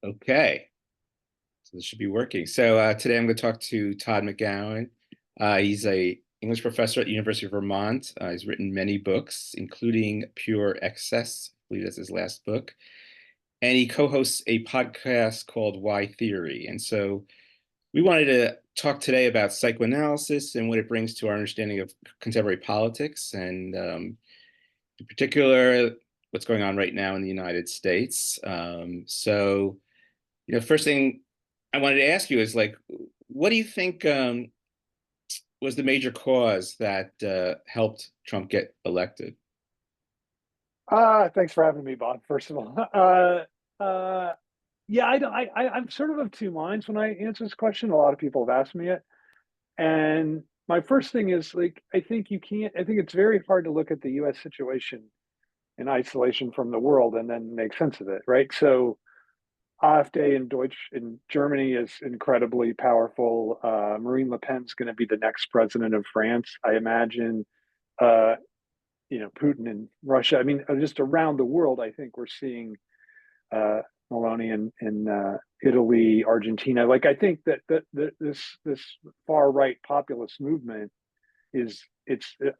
Okay, so this should be working. So today I'm going to talk to Todd McGowan. He's a English professor at the University of Vermont. He's written many books, including Pure Excess. I believe that's his last book. And he co-hosts a podcast called Why Theory. And so we wanted to talk today about psychoanalysis and what it brings to our understanding of contemporary politics, and in particular, what's going on right now in the United States. First thing I wanted to ask you is like, what do you think was the major cause that helped Trump get elected? Thanks for having me, Bob. First of all, uh, yeah, I'm sort of two minds when I answer this question. A lot of people have asked me it, and my first thing is like, I think you can't. I think it's very hard to look at the U.S. situation in isolation from the world and then make sense of it, right? So, AfD in Germany is incredibly powerful. Marine Le Pen's going to be the next president of France, I imagine. Uh, Putin in Russia. I mean, just around the world, I think we're seeing Maloney in Italy, Argentina. Like, I think that this far right populist movement it's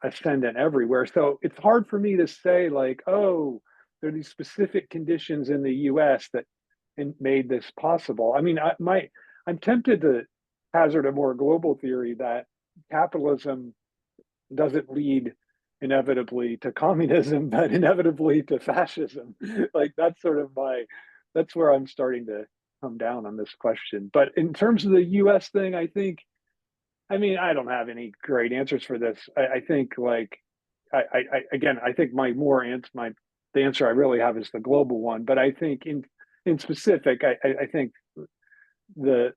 ascendant everywhere. So it's hard for me to say like, oh, there are these specific conditions in the U.S. that made this possible. I mean, I'm tempted to hazard a more global theory that capitalism doesn't lead inevitably to communism, but inevitably to fascism. Like that's where I'm starting to come down on this question. But in terms of the US thing, I mean, I don't have any great answers for this. I think like again, I think the answer I really have is the global one. But I think in specific, I think the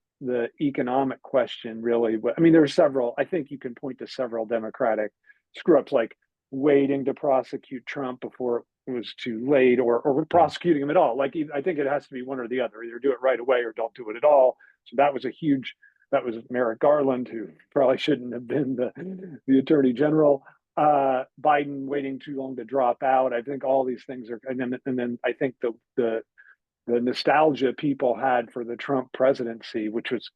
economic question really. I mean, there are several. I think you can point to several Democratic screw ups, like waiting to prosecute Trump before it was too late, or prosecuting him at all. Like, I think it has to be one or the other. Either do it right away or don't do it at all. So that was a huge. That was Merrick Garland, who probably shouldn't have been the attorney general. Biden waiting too long to drop out. I think all these things are, and then I think the nostalgia people had for the Trump presidency, which is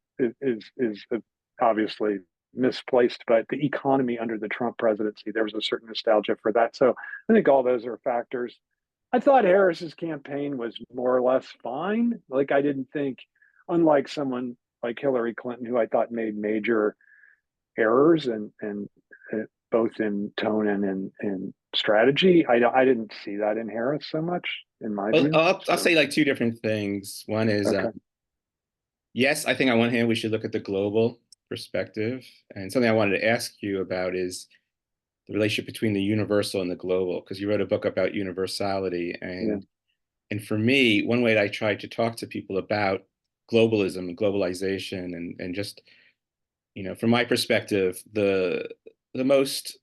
obviously misplaced, but the economy under the Trump presidency, there was a certain nostalgia for that. So I think all those are factors. I thought Harris's campaign was more or less fine. Like, I didn't think, unlike someone like Hillary Clinton, who I thought made major errors and both in tone and in strategy, I didn't see that in Harris so much, in my Well, view. I'll So say like two different things. One is okay. yes, I think on one hand we should look at the global perspective, and something I wanted to ask you about is the relationship between the universal and the global, because you wrote a book about universality, Yeah. and for me, one way that I try to talk to people about globalism and globalization and just from my perspective, the most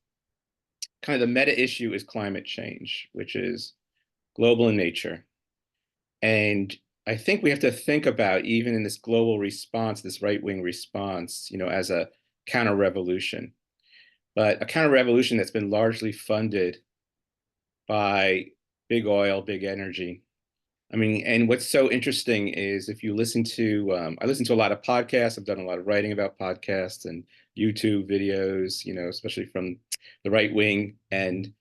kind of the meta issue is climate change, which is global in nature. And I think we have to think about, even in this global response, this right-wing response, as a counter revolution, but a counter revolution that's been largely funded by big oil, big energy. I mean, and what's so interesting is if you listen to, I listen to a lot of podcasts. I've done a lot of writing about podcasts and YouTube videos, especially from the right wing, and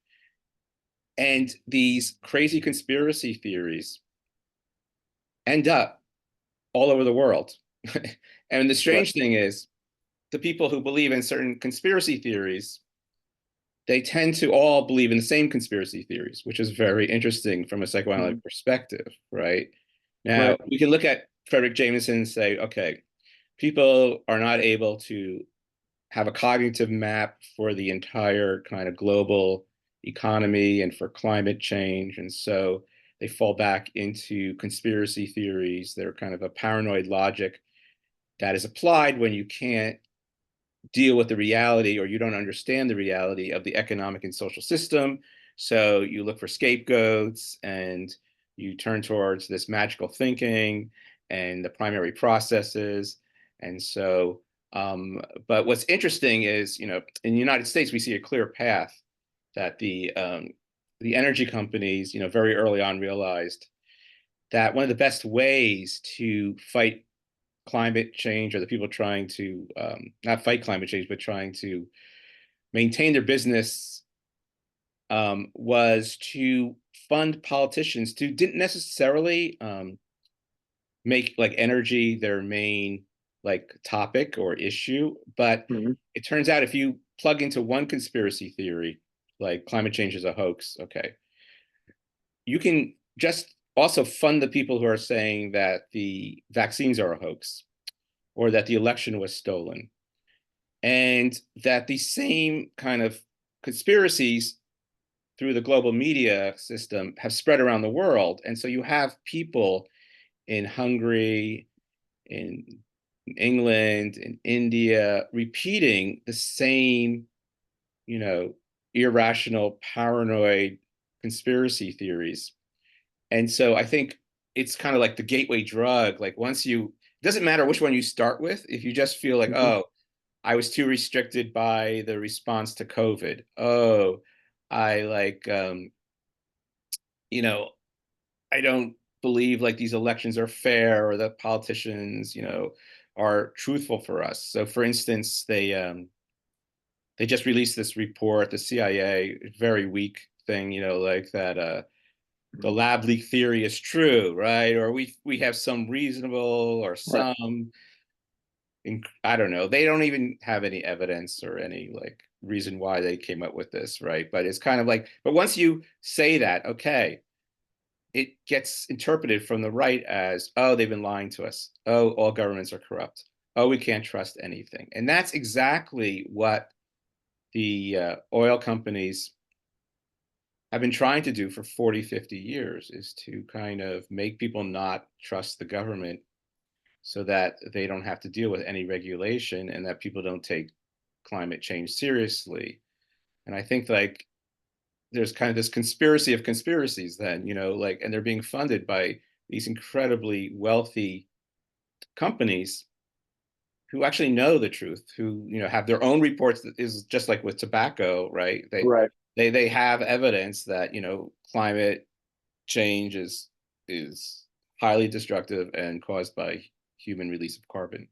these crazy conspiracy theories end up all over the world. And the Right. strange thing is, the people who believe in certain conspiracy theories, they tend to all believe in the same conspiracy theories, which is very interesting from a Mhm. psychoanalytic perspective, right? Now, Right. we can look at Frederick Jameson and say, okay, people are not able to have a cognitive map for the entire kind of global economy and for climate change. And so they fall back into conspiracy theories. They're kind of a paranoid logic that is applied when you can't deal with the reality or you don't understand the reality of the economic and social system. So you look for scapegoats and you turn towards this magical thinking and the primary processes. And so, but what's interesting is, in the United States, we see a clear path that the energy companies, very early on realized that one of the best ways to fight climate change, or the people trying to not fight climate change, but trying to maintain their business, was to fund politicians who didn't necessarily make like energy their main like topic or issue. But Mhm. it turns out if you plug into one conspiracy theory, like climate change is a hoax, okay, you can just also fund the people who are saying that the vaccines are a hoax or that the election was stolen, and that the same kind of conspiracies through the global media system have spread around the world. And so you have people in Hungary, in England, in India, repeating the same, you know, irrational, paranoid conspiracy theories. And so I think it's kind of like the gateway drug. Like once you, it doesn't matter which one you start with, if you just feel like, Mhm. oh, I was too restricted by the response to COVID. Oh, I like, you know, I don't believe like these elections are fair or that politicians, you know, are truthful for us. So, for instance, they just released this report, the CIA, very weak thing, you know, like that the Mhm. lab leak theory is true, right? Or we have some reasonable or Right. some, I don't know. They don't even have any evidence or any like reason why they came up with this, right? But it's kind of like, but once you say that, okay, it gets interpreted from the right as, oh, they've been lying to us. Oh, all governments are corrupt. Oh, we can't trust anything. And that's exactly what the oil companies have been trying to do for 40, 50 years, is to kind of make people not trust the government so that they don't have to deal with any regulation and that people don't take climate change seriously. And I think like there's kind of this conspiracy of conspiracies then, you know, like, and they're being funded by these incredibly wealthy companies who actually know the truth, who, you know, have their own reports. That is just like with tobacco, right? Right. They have evidence that, you know, climate change is highly destructive and caused by human release of carbon.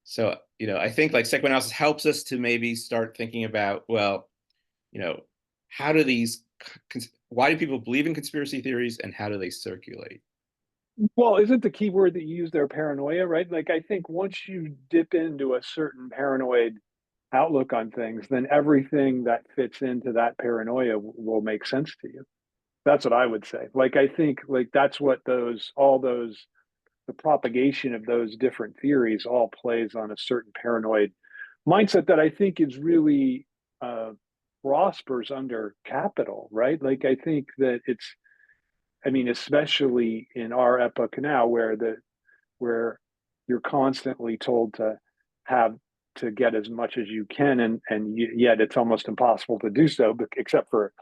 So, you know, I think like psychoanalysis helps us to maybe start thinking about, well, you know, how do these, why do people believe in conspiracy theories and how do they circulate? Well, isn't the key word that you use there paranoia, right? Like, I think once you dip into a certain paranoid outlook on things, then everything that fits into that paranoia will make sense to you. That's what I would say. Like, I think like that's what all those the propagation of those different theories all plays on a certain paranoid mindset that I think is really uh, prospers under capital, right? Like, I think that I mean, especially in our epoch now, where you're constantly told to have to get as much as you can, and yet it's almost impossible to do so, except for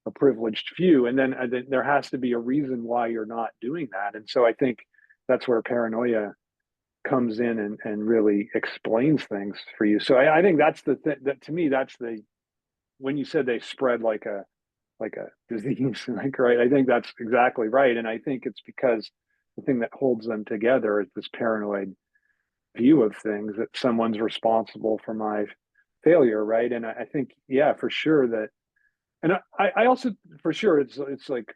a privileged few. And then there has to be a reason why you're not doing that. And so I think that's where paranoia comes in and really explains things for you. So I think that's the thing that to me, that's when you said they spread like a disease, like, right. I think that's exactly right. And I think it's because the thing that holds them together is this paranoid view of things that someone's responsible for my failure. Right. And I think, yeah, for sure that, and I also, for sure, it's like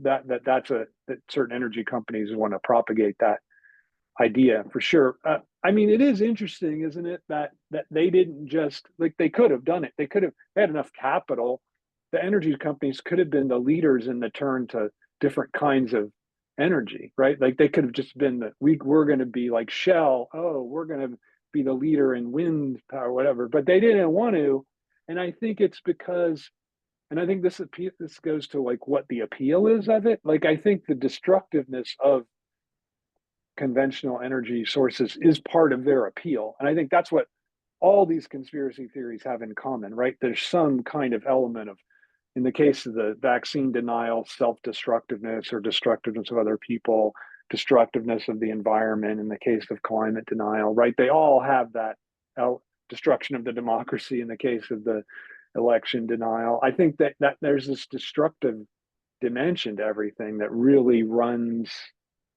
that certain energy companies want to propagate that idea for sure. I mean, it is interesting, isn't it, that they didn't just like they could have done it. They had enough capital. The energy companies could have been the leaders in the turn to different kinds of energy, right? Like they could have just been we're going to be like Shell. Oh, we're going to be the leader in wind power, whatever. But they didn't want to, and I think it's because, and I think this goes to like what the appeal is of it. Like I think the destructiveness of conventional energy sources is part of their appeal. And I think that's what all these conspiracy theories have in common, right? There's some kind of element of, in the case of the vaccine denial, self destructiveness or destructiveness of other people, destructiveness of the environment, in the case of climate denial, right? They all have that destruction of the democracy in the case of the election denial. I think that there's this destructive dimension to everything that really runs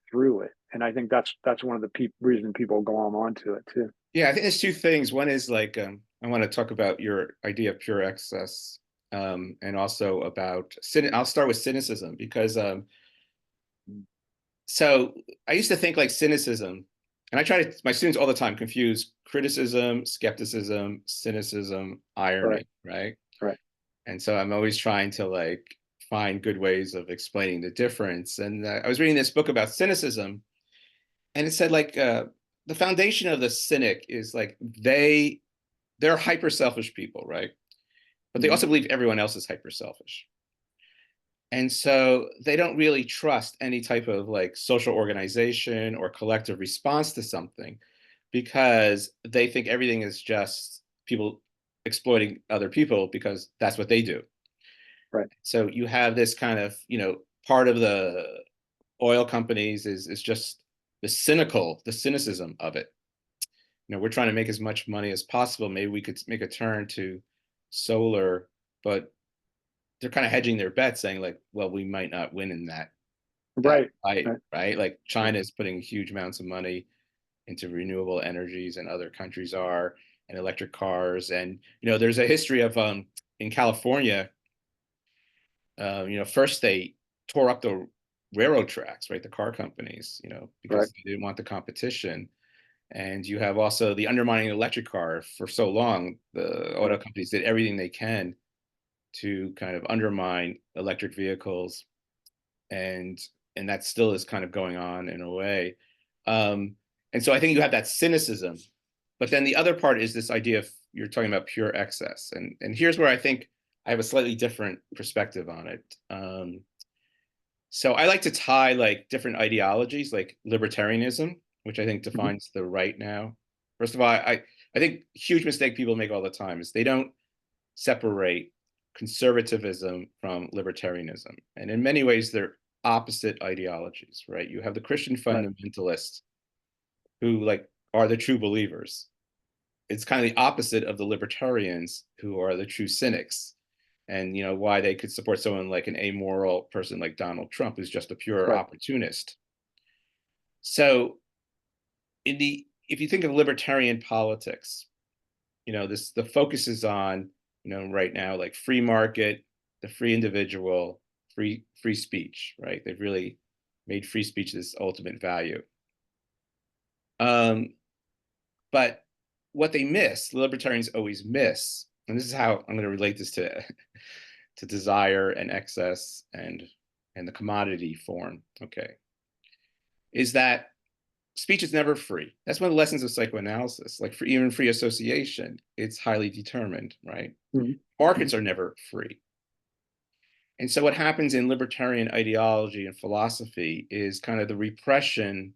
through it. And I think that's one of the reason people glom onto it too. Yeah, I think there's two things. One is like I want to talk about your idea of pure excess, and also about I'll start with cynicism because so I used to think like cynicism, and I try to my students all the time confuse criticism, skepticism, cynicism, Right, irony, right? right. And so I'm always trying to like find good ways of explaining the difference. And I was reading this book about cynicism, and it said like the foundation of the cynic is like they're hyper selfish people, right? But they Hmm. also believe everyone else is hyper selfish. And so they don't really trust any type of like social organization or collective response to something because they think everything is just people exploiting other people because that's what they do. Right, So you have this kind of, part of the oil companies is just the cynicism of it. We're trying to make as much money as possible. Maybe we could make a turn to solar, but they're kind of hedging their bets, saying like, well, we might not win in that right, fight, right, right? Like right, China is putting huge amounts of money into renewable energies, and other countries are, and electric cars, and there's a history of in California. First they tore up the railroad tracks, right? The car companies, right, because they didn't want the competition. And you have also the undermining of the electric car for so long. The auto right, companies did everything they can to kind of undermine electric vehicles, and and that still is kind of going on in a way. Um, and so I think you have that cynicism, but then the other part is this idea of you're talking about pure excess, and here's where I think I have a slightly different perspective on it. So I like to tie like different ideologies, like libertarianism, which I think hmm, defines the right now. First of all, I think huge mistake people make all the time is they don't separate conservatisvism from libertarianism. And in many ways, they're opposite ideologies, right? You have the Christian right, fundamentalists who like are the true believers. It's kind of the opposite of the libertarians who are the true cynics. And why they could support someone like an amoral person like Donald Trump, who's just a pure right. opportunist. So if you think of libertarian politics, the focus is on right now like free market, the free individual, free speech, right? They've really made free speech this ultimate value. um but what they miss, the libertarians always miss, and this is how I'm going to relate this to to desire and excess and the commodity form, okay, is that speech is never free. That's one of the lessons of psychoanalysis. Like for even free association, it's highly determined, right? Hmm. Markets are never free. And so what happens in libertarian ideology and philosophy is kind of the repression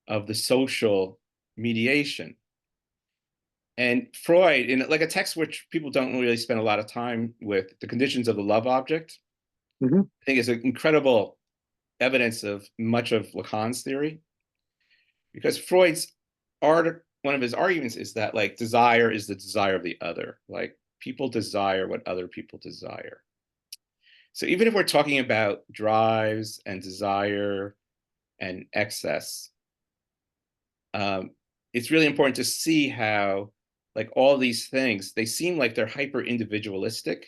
of the social mediation. And Freud, in like a text which people don't really spend a lot of time with, The Conditions of the Love Object, Hmm. I think is an incredible evidence of much of Lacan's theory. Because Freud's one of his arguments is that like desire is the desire of the other. Like people desire what other people desire. So even if we're talking about drives and desire and excess, um, it's really important to see how like all these things, they seem like they're hyper individualistic,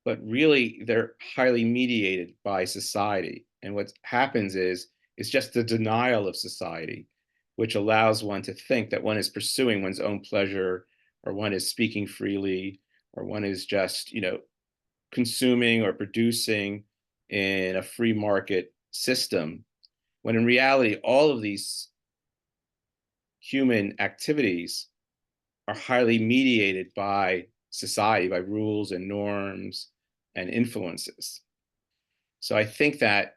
but really they're highly mediated by society. And what happens is it's just the denial of society, which allows one to think that one is pursuing one's own pleasure, or one is speaking freely, or one is just, consuming or producing in a free market system, when in reality, all of these human activities are highly mediated by society, by rules and norms and influences. So I think that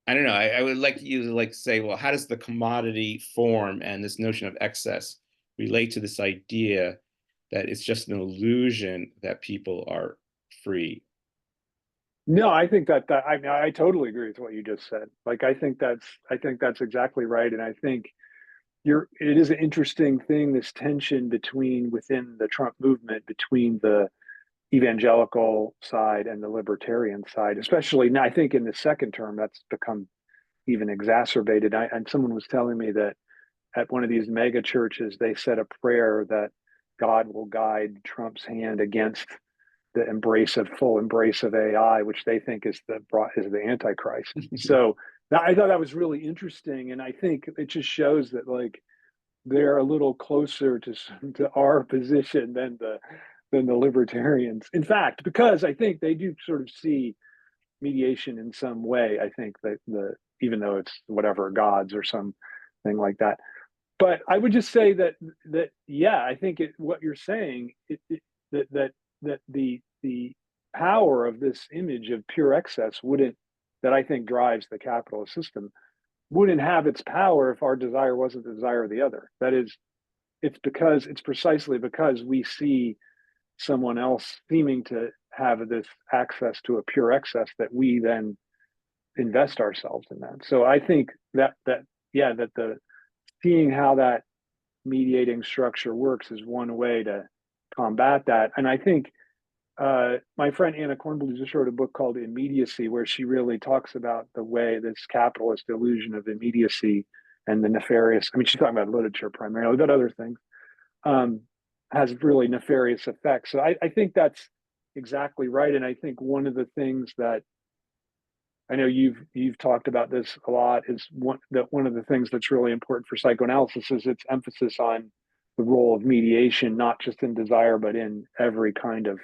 I don't know. I would like you to like say, well, how does the commodity form and this notion of excess relate to this idea that it's just an illusion that people are free? No, I think that I mean I totally agree with what you just said. Like I think that's exactly right. And I think it is an interesting thing, this tension between within the Trump movement between evangelical side and the libertarian side, especially now. I think in the second term, that's become even exacerbated. And someone was telling me that at one of these mega churches, they said a prayer that God will guide Trump's hand against the full embrace of AI, which they think is the Antichrist. So I thought that was really interesting, and I think it just shows that like they're a little closer to our position than the libertarians. In fact, because I think they do sort of see mediation in some way. I think that the even though it's whatever gods or something like that. But I would just say that yeah, I think what you're saying that the power of this image of pure excess wouldn't that I think drives the capitalist system wouldn't have its power if our desire wasn't the desire of the other. That is, it's precisely because we see someone else seeming to have this access to a pure excess that we then invest ourselves in that. So I think that yeah, that the seeing how that mediating structure works is one way to combat that. And I think my friend Anna Kornblum just wrote a book called Immediacy, where she really talks about the way this capitalist illusion of immediacy and the nefarious, I mean, she's talking about literature primarily, but other things, um, has really nefarious effects. So I think that's exactly right. And I think one of the things that I know you've talked about this a lot is one of the things that's really important for psychoanalysis is its emphasis on the role of mediation, not just in desire, but in every kind of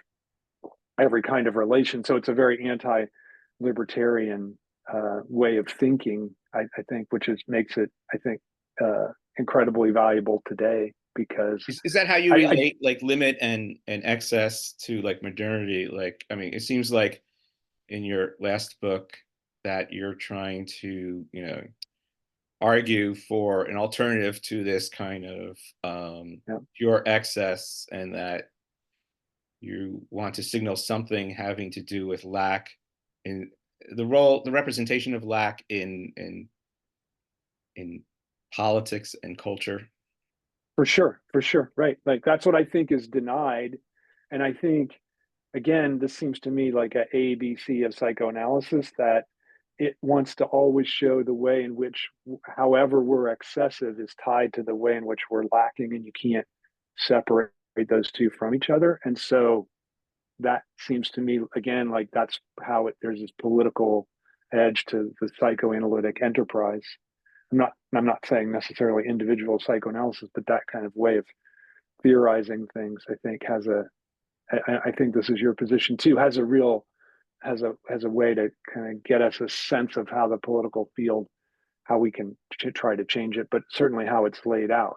relation. So it's a very anti-libertarian way of thinking, I think, which makes it, I think, incredibly valuable today because Is that how you I relate like limit and excess to like modernity? Like, I mean, it seems like in your last book that you're trying to, argue for an alternative to this kind of yeah, pure excess, and that you want to signal something having to do with lack in the representation of lack in politics and culture. for sure, right. Like that's what I think is denied, and I think again, this seems to me like a ABC of psychoanalysis that it wants to always show the way in which, however we're excessive, is tied to the way in which we're lacking, and you can't separate those two from each other. And so that seems to me again like that's how there's this political edge to the psychoanalytic enterprise. I'm not saying necessarily individual psychoanalysis, but that kind of way of theorizing things, I think, I think this is your position too, has a way to kind of get us a sense of how the political field, how we can try to change it, but certainly how it's laid out.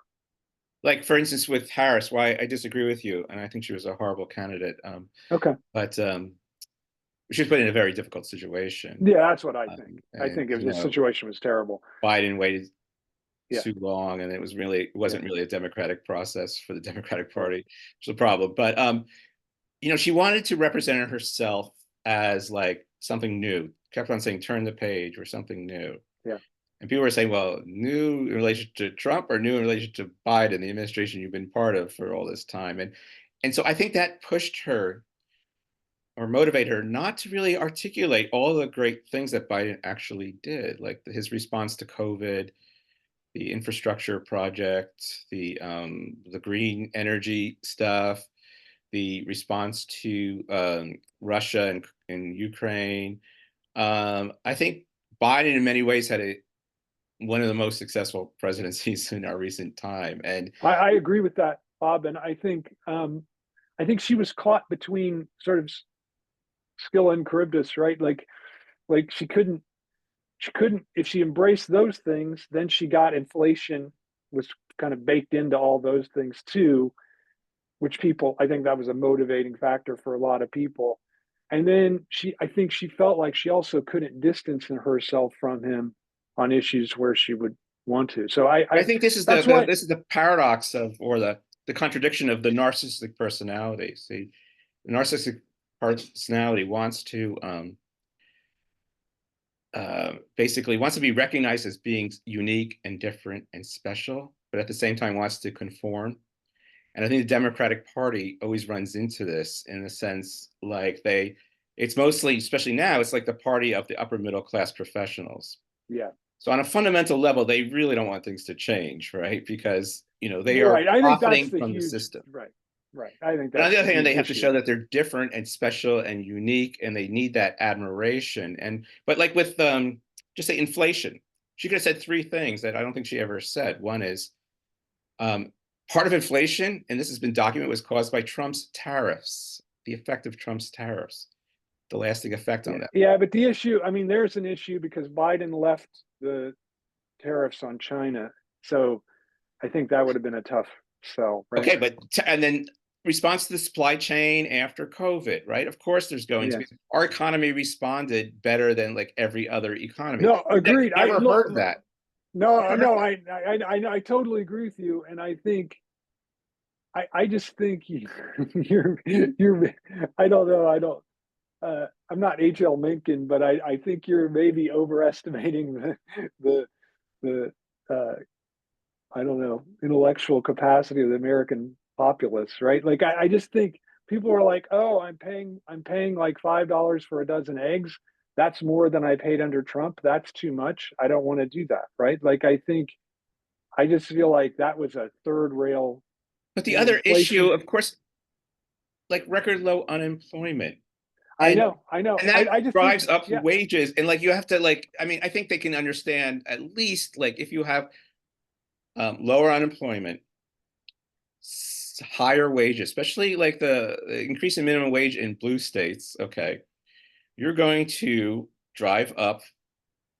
Like, for instance, with Harris, why I disagree with you, and I think she was a horrible candidate. Okay. But she was put in a very difficult situation. Yeah, that's what I think. I And think it was, the situation was terrible. Biden waited Yeah. too long, and it Yeah. wasn't really a democratic process for the Democratic Party, which is a problem. But she wanted to represent herself as like something new. Kept on saying, "Turn the page," or something new. Yeah. And people were saying, "Well, new in relation to Trump or new in relation to Biden, the administration you've been part of for all this time?" And so I think that pushed her or motivate her not to really articulate all the great things that Biden actually did, like his response to COVID, the infrastructure project, the green energy stuff, the response to Russia and Ukraine. I think Biden, in many ways, had one of the most successful presidencies in our recent time. And I agree with that, Bob. And I think she was caught between sort of Scylla and Charybdis, right? Like she couldn't if she embraced those things, then she got inflation was kind of baked into all those things too, which people, I think that was a motivating factor for a lot of people. And then I think she felt like she also couldn't distance herself from him on issues where she would want to. So I think this is that's why, this is the paradox of, or the contradiction of the narcissistic personality. See, the narcissistic personality wants to basically wants to be recognized as being unique and different and special, but at the same time wants to conform. And I think the Democratic Party always runs into this in a sense, like it's mostly, especially now, it's like the party of the upper middle class professionals. Yeah. So on a fundamental level, they really don't want things to change, right? Because, they are Right. I think that's profiting the from the huge, system. right. Right. I think But on that's the the other hand, huge they have to issue. show that they're different and special and unique, and they need that admiration. But like with just say inflation, she could have said three things that I don't think she ever said. One is um, part of inflation, and this has been documented, was caused by Trump's tariffs, the effect of Trump's tariffs, the lasting effect on Yeah. that. Yeah. But the issue, I mean, there's an issue because Biden left the tariffs on China. So I think that would have been a tough sell, right? Okay, and then response to the supply chain after COVID, right? Of course, there's going to Yeah. be our economy responded better than like every other economy. No, agreed. You never heard that. No, no, I totally agree with you, and I think I just think you're I don't know, I don't I'm not H.L. Mencken, but I think you're maybe overestimating the the uh I don't know, intellectual capacity of the American populace, right? Like I just think people are like, oh, I'm paying like $5 for a dozen eggs. That's more than I paid under Trump. That's too much. I don't want to do that, right? Like I just feel like that was a third rail, But the other issue, inflation. of course, like record low unemployment. I And know, I know. and that I just think, drives up yeah, wages. And like you have to like, I mean, I think they can understand at least like if you have lower unemployment, higher wages, especially like the increase in minimum wage in blue states, okay, you're going to drive up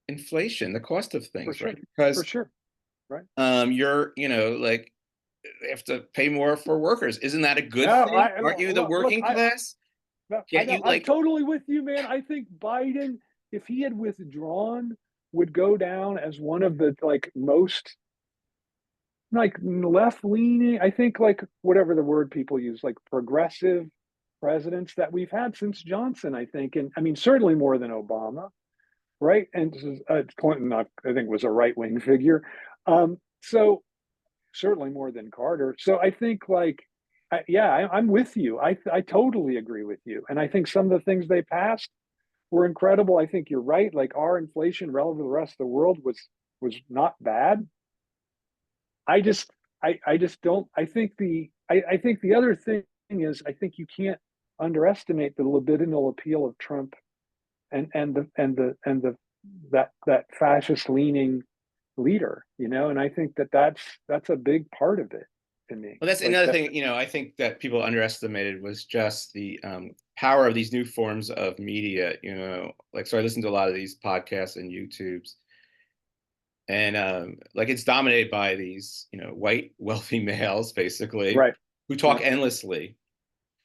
inflation, the cost of for things, right? sure, for Because sure, right? you're, like they have to pay more for workers. Isn't that a No, good thing? Aren't you the look, working class? I Can't know you I'm like totally with you, man. I think Biden, if he had withdrawn, would go down as one of the like most like left leaning. I think like whatever the word people use, like progressive presidents that we've had since Johnson. I think, and I mean certainly more than Obama, right? And this is, Clinton, I think, was a right wing figure. So certainly more than Carter. So I think like, yeah, I'm with you. I totally agree with you, and I think some of the things they passed were incredible. I think you're right. Like our inflation relative to the rest of the world was not bad. I just I just don't. I think the other thing is I think you can't underestimate the libidinal appeal of Trump and the that fascist leaning leader, and I think that's a big part of it to me. well, that's Like another that, thing, I think that people underestimated was just the power of these new forms of media, like, so I listen to a lot of these podcasts and YouTubes, and like it's dominated by these, white, wealthy males, basically, right? who Yeah, talk endlessly.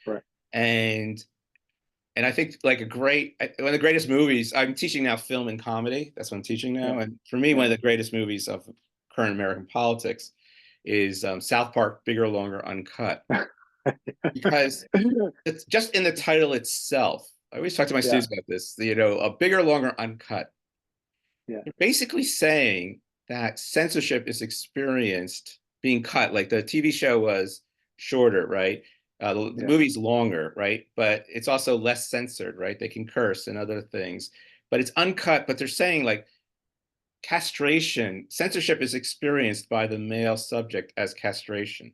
right. And I think like one of the greatest movies, I'm teaching now film and comedy. That's what I'm teaching Yeah, now. And for me, yeah. one of the greatest movies of current American politics is South Park, Bigger, Longer, Uncut. Because it's just in the title itself. I always talk to my Yeah, students about this, a bigger, longer, uncut. yeah, You're basically saying that censorship is experienced being cut. Like the TV show was shorter, right? The yeah. movie's longer, right? But it's also less censored, right? They can curse and other things, but it's uncut. But they're saying like castration, censorship is experienced by the male subject as castration.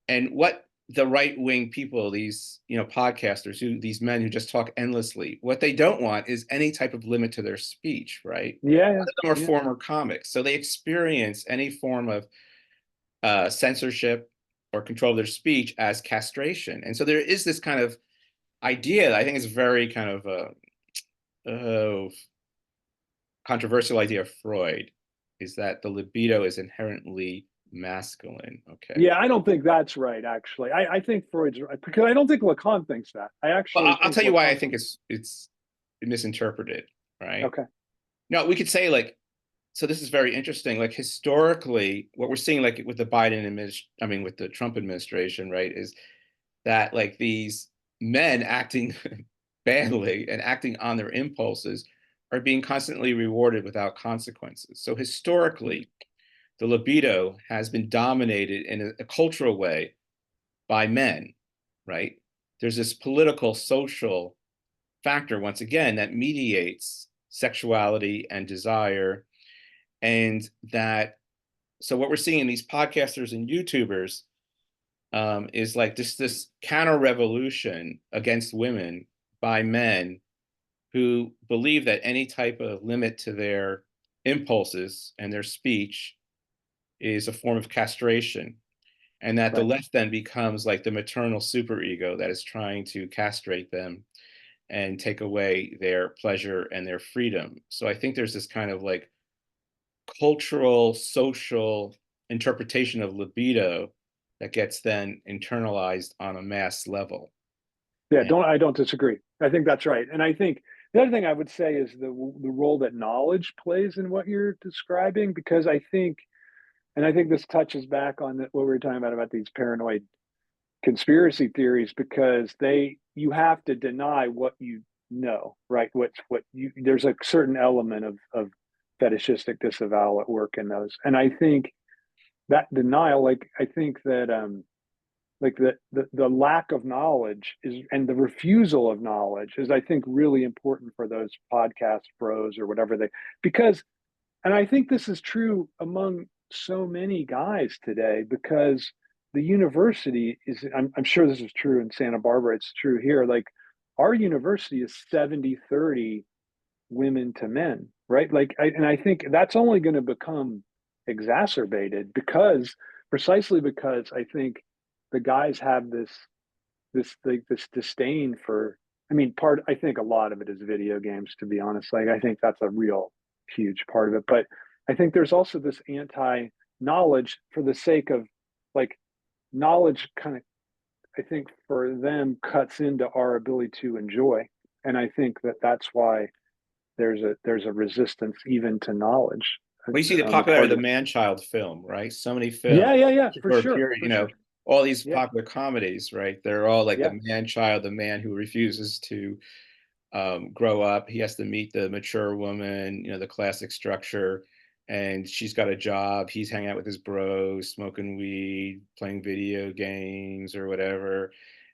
And what the right wing people, these podcasters, these men who just talk endlessly, what they don't want is any type of limit to their speech, right? Yeah, A lot of them are yeah, former comics, so they experience any form of censorship or control of their speech as castration. And so there is this kind of idea that I think is very kind of a controversial idea of Freud, is that the libido is inherently masculine. Okay. yeah. I don't think that's right. Actually, I think Freud's right because I don't think Lacan thinks that. I Well, actually I'll think tell you why I Lacan. think it's misinterpreted, right? Okay. No, we could say like, so this is very interesting. Like historically, what we're seeing like with the Biden administration, I mean with the Trump administration, right, is that like these men acting badly and acting on their impulses are being constantly rewarded without consequences. So historically, the libido has been dominated in a cultural way by men, right? There's this political, social factor, once again, that mediates sexuality and desire. And that, so what we're seeing in these podcasters and YouTubers is like this counter revolution against women by men who believe that any type of limit to their impulses and their speech is a form of castration, and that the Right. left then becomes like the maternal superego that is trying to castrate them and take away their pleasure and their freedom. So I think there's this kind of like cultural, social interpretation of libido that gets then internalized on a mass level. Yeah, And I don't disagree. I think that's right. And I think the other thing I would say is the role that knowledge plays in what you're describing, because I think, and I think this touches back on what we were talking about these paranoid conspiracy theories, because you have to deny what you know, right? What you there's a certain element of fetishistic disavowal at work in those. And I think that denial, like I think that like the lack of knowledge is, and the refusal of knowledge is, I think, really important for those podcast bros or whatever they, because, and I think this is true among so many guys today, because the university is, I'm sure this is true in Santa Barbara, it's true here, like our university is 70-30 women to men, right? Like and I think that's only going to become exacerbated, because precisely because I think the guys have this disdain for, I mean, I think a lot of it is video games, to be honest. Like I think that's a real huge part of it, but I think there's also this anti knowledge for the sake of, like, knowledge kind of, I think for them cuts into our ability to enjoy. And I think that that's why there's a resistance even to knowledge well, you see the on the popularity part of of, the man-child film, right? So many films yeah, for for a sure, period, for sure. all these Yeah, popular comedies, right? They're all like yeah, the man-child, the man who refuses to grow up. He has to meet the mature woman, the classic structure, and she's got a job. He's hanging out with his bros, smoking weed, playing video games or whatever.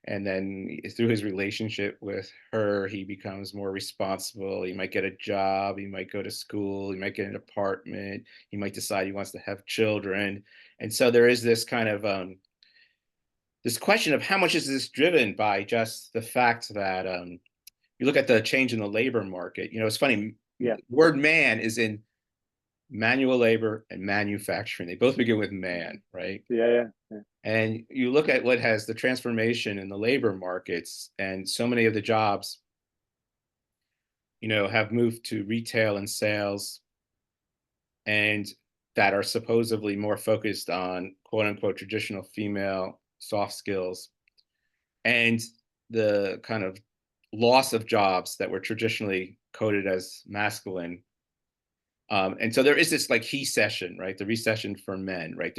And then through his relationship with her, he becomes more responsible. He might get a job. He might go to school. He might get an apartment. He might decide he wants to have children. And so there is this kind of this question of how much is this driven by just the fact that you look at the change in the labor market. It's funny. yeah, The word man is in manual labor and manufacturing. They both begin with man, right? yeah. And you look at what has the transformation in the labor markets, and so many of the jobs, have moved to retail and sales, and that are supposedly more focused on quote unquote traditional female soft skills, and the kind of loss of jobs that were traditionally coded as masculine. And so there is this like he session, right? The recession for men, right?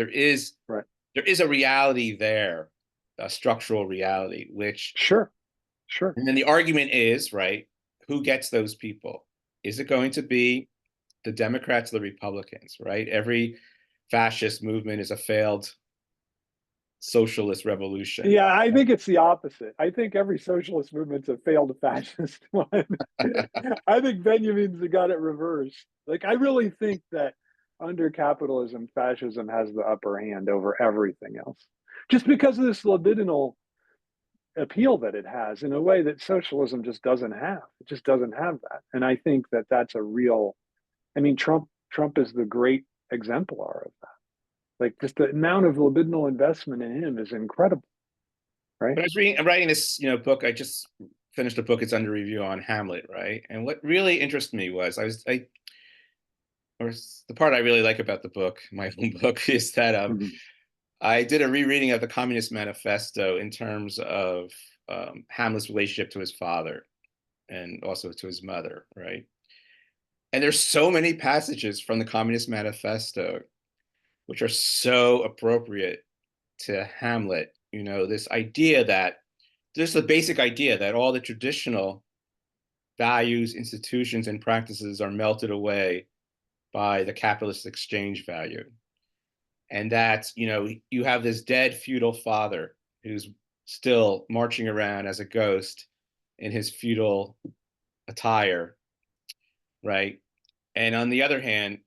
Right. There is a reality there, a structural reality, which, Sure. Sure. and then the argument is, right, who gets those people? Is it going to be the Democrats, the Republicans, right? Every fascist movement is a failed socialist revolution. Yeah, I think it's the opposite. I think every socialist movement's a failed fascist one. I think Benjamin's got it reversed. Like, I really think that under capitalism, fascism has the upper hand over everything else, just because of this libidinal appeal that it has in a way that socialism just doesn't have. It just doesn't have that. And I think that that's a real, I mean, Trump is the great exemplar of that. Like, just the amount of libidinal investment in him is incredible, right? But I'm writing this, book. I just finished a book. It's under review on Hamlet, right? And what really interested me was or the part I really like about the book, my own book, is that Mm-hmm. I did a rereading of the Communist Manifesto in terms of Hamlet's relationship to his father and also to his mother, right? And there's so many passages from the Communist Manifesto which are so appropriate to Hamlet. This idea that just the basic idea that all the traditional values, institutions, and practices are melted away by the capitalist exchange value. And that, you have this dead feudal father who's still marching around as a ghost in his feudal attire, right? And on the other hand,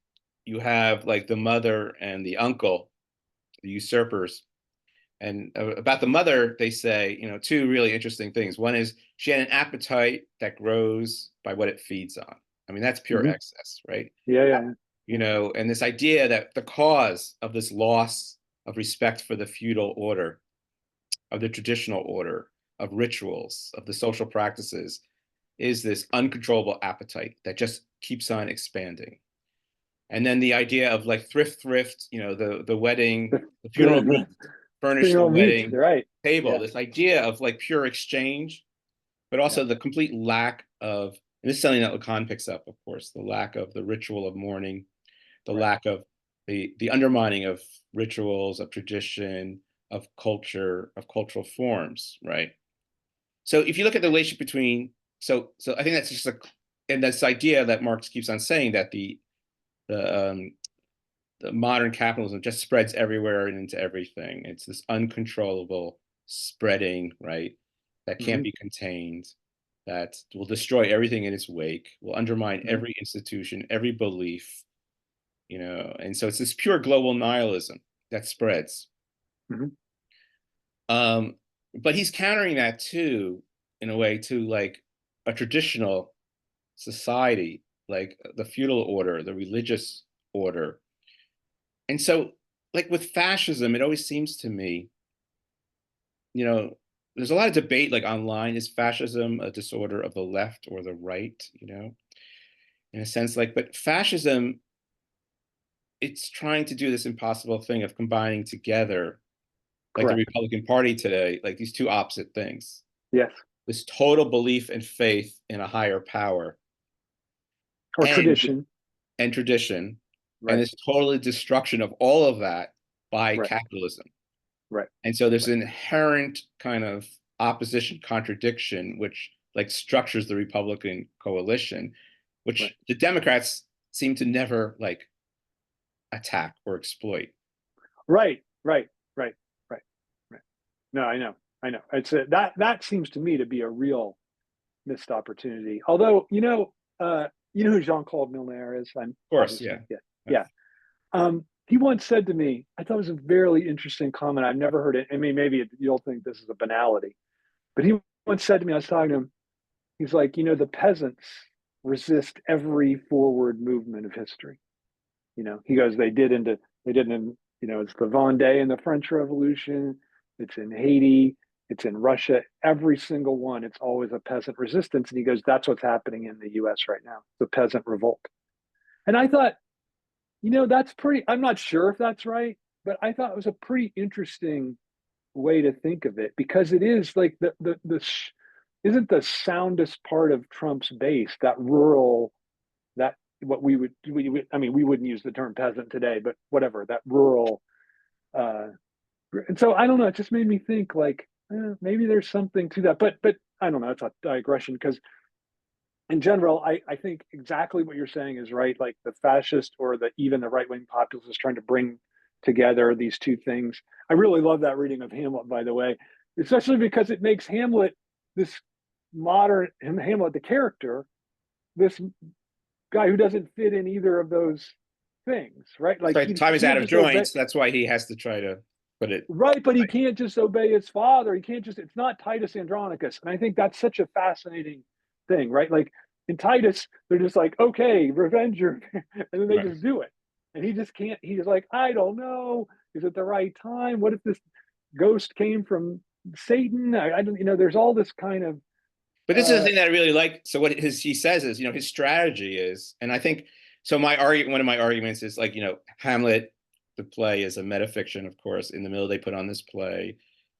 you have like the mother and the uncle, the usurpers. And about the mother, they say, two really interesting things. One is she had an appetite that grows by what it feeds on. I mean, that's pure Hmm. excess, right? Yeah, yeah, yeah. And this idea that the cause of this loss of respect for the feudal order, of the traditional order, of rituals, of the social practices, is this uncontrollable appetite that just keeps on expanding. And then the idea of like thrift, the wedding, the funeral The meat, furnish the single meat, wedding right? table, Yeah, this idea of like pure exchange, but yeah, also the complete lack of, and this is something that Lacan picks up, of course, the lack of the ritual of mourning, the right. lack of the undermining of rituals, of tradition, of culture, of cultural forms, right? So if you look at the relationship between, so I think that's just and this idea that Marx keeps on saying that the the modern capitalism just spreads everywhere and into everything. It's this uncontrollable spreading, right? That can't Hmm. be contained, that will destroy everything in its wake, will undermine Hmm. every institution, every belief, and so it's this pure global nihilism that spreads. Hmm. Um, but he's countering that too, in a way, to like a traditional society, like the feudal order, the religious order. And so, like with fascism, it always seems to me, you know, there's a lot of debate like online, is fascism a disorder of the left or the right, in a sense, like, but fascism, it's trying to do this impossible thing of combining together, like the Correct. Republican Party today, like these two opposite things, Yes. this total belief and faith in a higher power Or and tradition. tradition, and Right. this total destruction of all of that by Right. capitalism. Right. And so there's Right. an inherent kind of opposition, contradiction, which like structures the Republican coalition, Right. which the Democrats seem to never like attack or exploit. Right. Right. Right. Right. Right. No, I know. I know. That seems to me to be a real missed opportunity. Although, who Jean-Claude Milner is? I'm Of course, obviously, yeah. yeah, yeah. He once said to me, I thought it was a very interesting comment. I've never heard it. I mean, maybe you'll think this is a banality, but he once said to me, I was talking to him, he's like, the peasants resist every forward movement of history. He goes, they did in, it's the Vendée in the French Revolution, it's in Haiti, it's in Russia, every single one, it's always a peasant resistance. And he goes, that's what's happening in the US right now, the peasant revolt. And I thought, that's pretty, I'm not sure if that's right, but I thought it was a pretty interesting way to think of it because it is like isn't the soundest part of Trump's base that rural, that what I mean, we wouldn't use the term peasant today, but whatever, that rural, uh, and so I don't know, it just made me think like, maybe there's something to that, but I don't know, it's a digression because in general, I think exactly what you're saying is right. Like the fascist or even the right wing populists is trying to bring together these two things. I really love that reading of Hamlet, by the way, especially because it makes Hamlet, this modern Hamlet, the character, this guy who doesn't fit in either of those things, right? Like So time he is out can't of just obey, joints. That's why he has to try to put it right? But he right. can't just obey his father. He can't just, it's not Titus Andronicus. And I think that's such a fascinating thing, right? Like in Titus, they're just like, okay, revenge your, and then they Right. just do it. And he just can't, he's like, I don't know. Is it the right time? What if this ghost came from Satan? I don't, there's all this kind of, But this is the uh, thing that I really like. So what he says is, his strategy is, and I think so. One of my arguments is like, Hamlet, the play is a metafiction, of course. In the middle, they put on this play.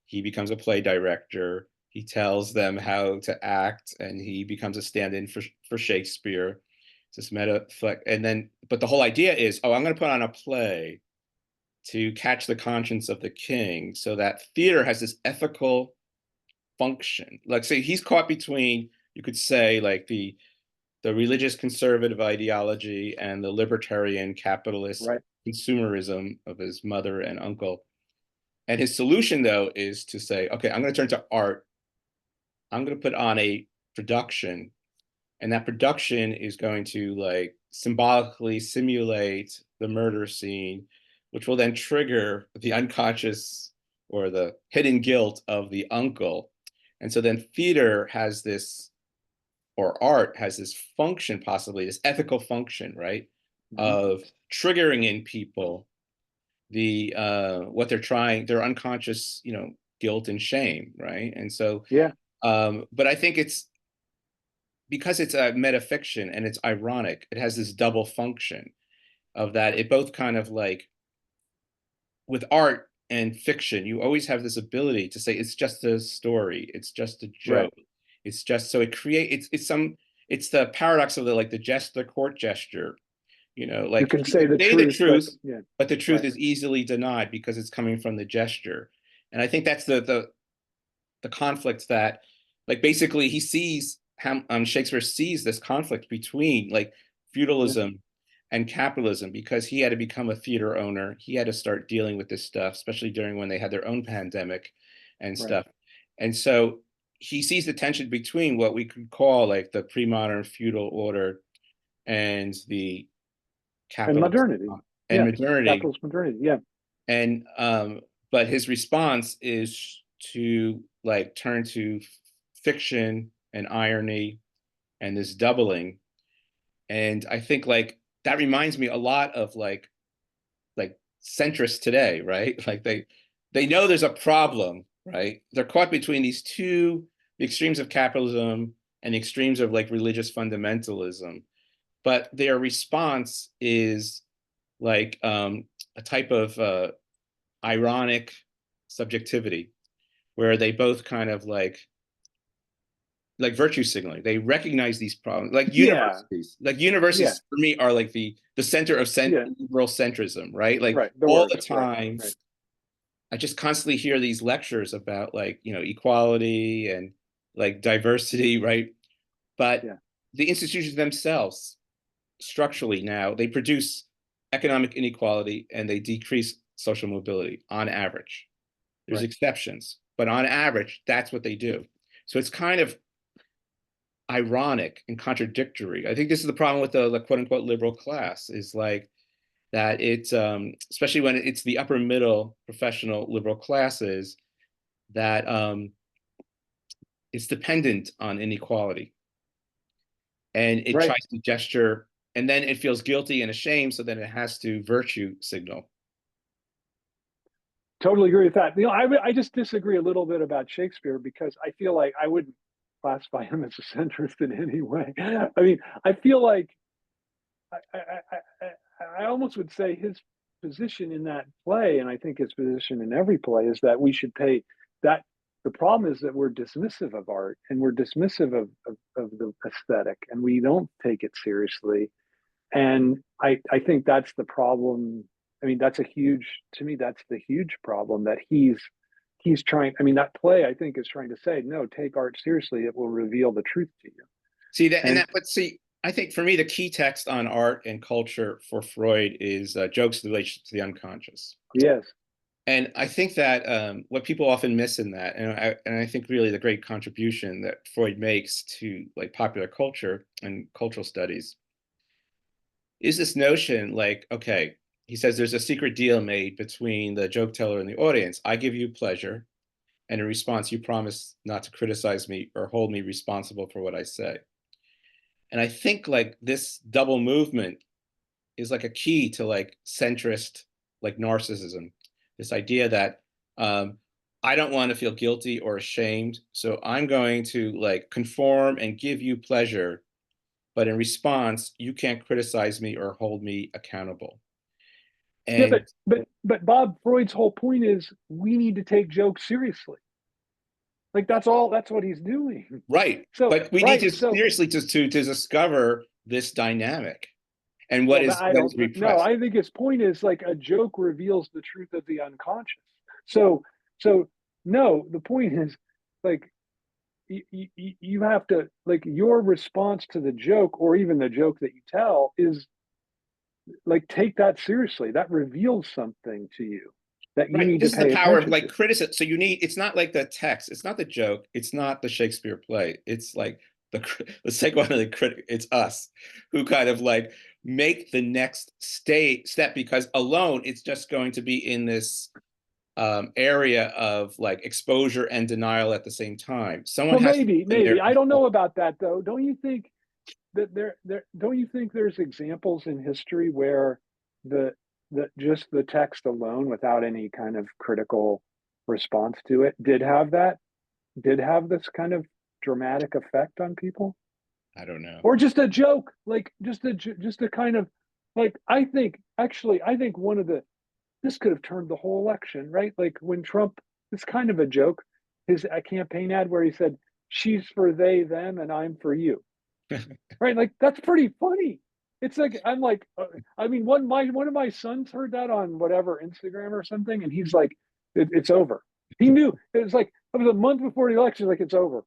He becomes a play director. He tells them how to act, and he becomes a stand-in for Shakespeare. It's this meta, and then, but the whole idea is, oh, I'm going to put on a play to catch the conscience of the king, so that theater has this ethical function. Like, say he's caught between, you could say, like the religious conservative ideology and the libertarian capitalist right, consumerism of his mother and uncle. And his solution, though, is to say, okay, I'm going to turn to art. I'm going to put on a production, and that production is going to like symbolically simulate the murder scene, which will then trigger the unconscious or the hidden guilt of the uncle. And so then theater has this, or art has this function, possibly this ethical function, right? Mhm. Of triggering in people the what they're trying, their unconscious, guilt and shame, right? And so, Yeah, but I think it's because it's a metafiction and it's ironic, it has this double function of that it both kind of like with art and fiction, you always have this ability to say it's just a story, it's just a right. joke, it's just so it creates it's the paradox of the like the the court gesture, You like can he say could the say the truth, but truth, yeah, but the truth right. is easily denied because it's coming from the gesture. And I think that's the conflict that like basically he sees how Shakespeare sees this conflict between like Yeah, feudalism and capitalism because he had to become a theater owner. He had to start dealing with this stuff, especially during when they had their own pandemic and right. stuff. And so he sees the tension between what we could call like the pre-modern feudal order and the And capitalist modernity. and Yeah, modernity. capitalist modernity. Yeah, And but his response is to like turn to fiction and irony and this doubling. And I think like that reminds me a lot of like centrists today, right? Like they know there's a problem, right? They're caught between these two the extremes of capitalism and the extremes of like religious fundamentalism. But their response is like a type of ironic subjectivity where they both kind of like virtue signaling. They recognize these problems, like yeah, universities. Like yeah, universities for me are like the center of yeah. liberal centrism, right? Like Right. The all the worst. Right, time, right. I just constantly hear these lectures about like equality and like diversity, right? But Yeah, the institutions themselves, structurally now, they produce economic inequality and they decrease social mobility on average. There's right. exceptions, but on average, that's what they do. So it's kind of ironic and contradictory. I think this is the problem with the quote unquote liberal class is like that it's especially when it's the upper middle professional liberal classes that it's dependent on inequality and it Right. tries to gesture and then it feels guilty and ashamed so then it has to virtue signal. Totally agree with that. I just disagree a little bit about Shakespeare because I feel like I wouldn't classify him as a centrist in any way. I mean, I feel like I almost would say his position in that play, and I think his position in every play, is that we should pay that. The problem is that we're dismissive of art and we're dismissive of the aesthetic, and we don't take it seriously. And I think that's the problem. I mean, that's a huge to me. That's the huge problem that he's trying. I mean, that play I think is trying to say, no, take art seriously. It will reveal the truth to you. See that, and And that, but see, I think for me, the key text on art and culture for Freud is jokes in relation to the unconscious. yes, And I think that what people often miss in that, and I think really the great contribution that Freud makes to like popular culture and cultural studies is this notion like, okay, he says there's a secret deal made between the joke teller and the audience. I give you pleasure, and in response, you promise not to criticize me or hold me responsible for what I say. And I think like this double movement is like a key to like centrist like narcissism, this idea that um, I don't want to feel guilty or ashamed, so I'm going to like conform and give you pleasure, but in response you can't criticize me or hold me accountable. yeah, And but Bob, Freud's whole point is we need to take jokes seriously. Like that's all. That's what he's doing. right, So but we need right. to So seriously to discover this dynamic and well, I what don't is no. repressed. I think his point is like a joke reveals the truth of the unconscious. So so no. The point is like you have to like your response to the joke or even the joke that you tell is like take that seriously. That reveals something to you. that you Right. need to This is the pay power of attention like to. criticism. So you need, it's not like the text, it's not the joke, it's not the Shakespeare play. It's like the psychoanalytic critic, it's us who kind of like make the next step, because alone it's just going to be in this area of like exposure and denial at the same time. Someone Well, has to maybe, go in maybe. there I and don't know about that though. Don't you think that don't you think there's examples in history where the just the text alone without any kind of critical response to it did have this kind of dramatic effect on people? I don't know. Or just a joke, like just a kind of like I think one of the this could have turned the whole election, right? Like when Trump, it's kind of a joke, his campaign ad where he said, "She's for they, them, and I'm for you." Right? Like that's pretty funny. It's like I'm like, I mean, one of my sons heard that on whatever Instagram or something, and he's like, "It's over." He knew it was like it was a month before the election. Like it's over.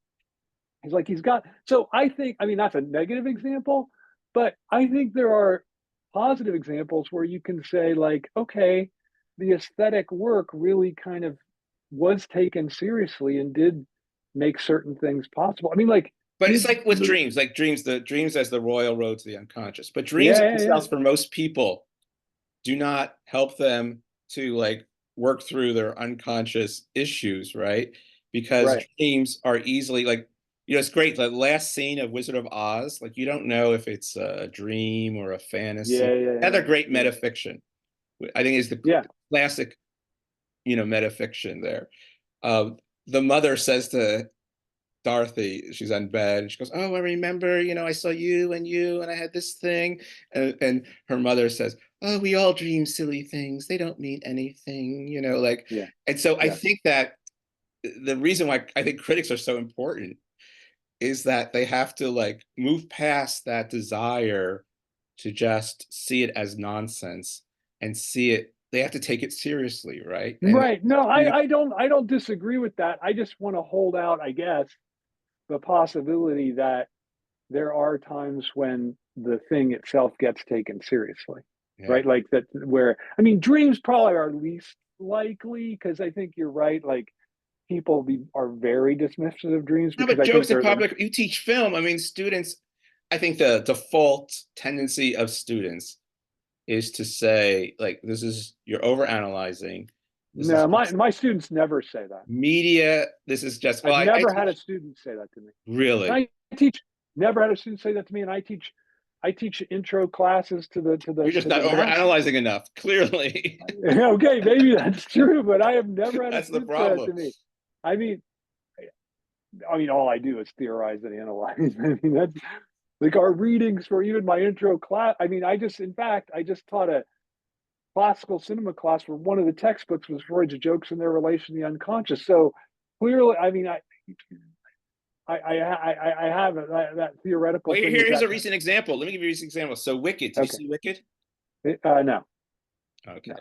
He's like he's got. So I think I mean that's a negative example, but I think there are positive examples where you can say like, okay, the aesthetic work really kind of was taken seriously and did make certain things possible. I mean, like But it's did like with the dreams, like dreams, the dreams as the royal road to the unconscious. But dreams yeah, yeah, themselves, for most people, do not help them to like work through their unconscious issues, right? Because right, dreams are easily like, it's great. The last scene of Wizard of Oz, like you don't know if it's a dream or a fantasy. yeah, yeah, Another great yeah, metafiction, I think, is the yeah, classic, metafiction there. Uh, the mother says to Dorothy, she's on bed, and she goes, "Oh, I remember, I saw you, and I had this thing." And her mother says, "Oh, we all dream silly things. They don't mean anything, like." yeah, And so I yeah, think that the reason why I think critics are so important is that they have to like move past that desire to just see it as nonsense and see it. They have to take it seriously, right? And right. No, I don't disagree with that. I just want to hold out, I guess, the possibility that there are times when the thing itself gets taken seriously, yeah. right? Like that, where I mean, dreams probably are least likely because I think you're right. Like are very dismissive of dreams No, because but I think jokes in there's a public, you teach film. I mean, students, I think the default tendency of students is to say, like, this is, you're overanalyzing. This is no. just My students never say that. media. This is just, I've I never had a teach, student say that to me. And really. I teach. Never had a student say that to me, and I teach intro classes to You're just to not the masses. overanalyzing enough, clearly. Okay, maybe that's true, but I have never had a That's the student say that problem. to me. I mean, all I do is theorize and analyze. I mean, that's like our readings for even my intro class. I mean, in fact, I just taught a classical cinema class where one of the textbooks was Freud's jokes and their relation to the unconscious. So clearly, I mean, I have that theoretical Well, thing is here's that a recent example. Let me give you a recent example. So, Wicked. Did you okay? see Wicked? No, Okay. no,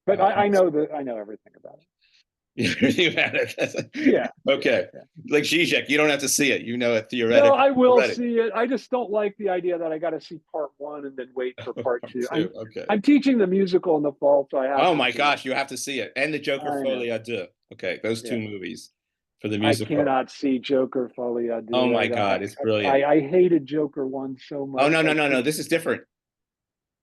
but Um, I know everything about it. you had it. Yeah, yeah, Okay. yeah. Like Zizek, you don't have to see it. You know it No, theoretically. I You will read it. see it. I just don't like the idea that I got to see part one and then wait for part Part two. two. Okay. I'm teaching the musical in the fall, so I have Oh to my see it. gosh, you have to see it. And the Joker I know. Folie à Deux. Okay, those two Yeah, movies for the I musical. cannot see Joker Folie à Oh Deux. my God, it's brilliant. I hated Joker one so Oh much. no, no, no, no. This is different.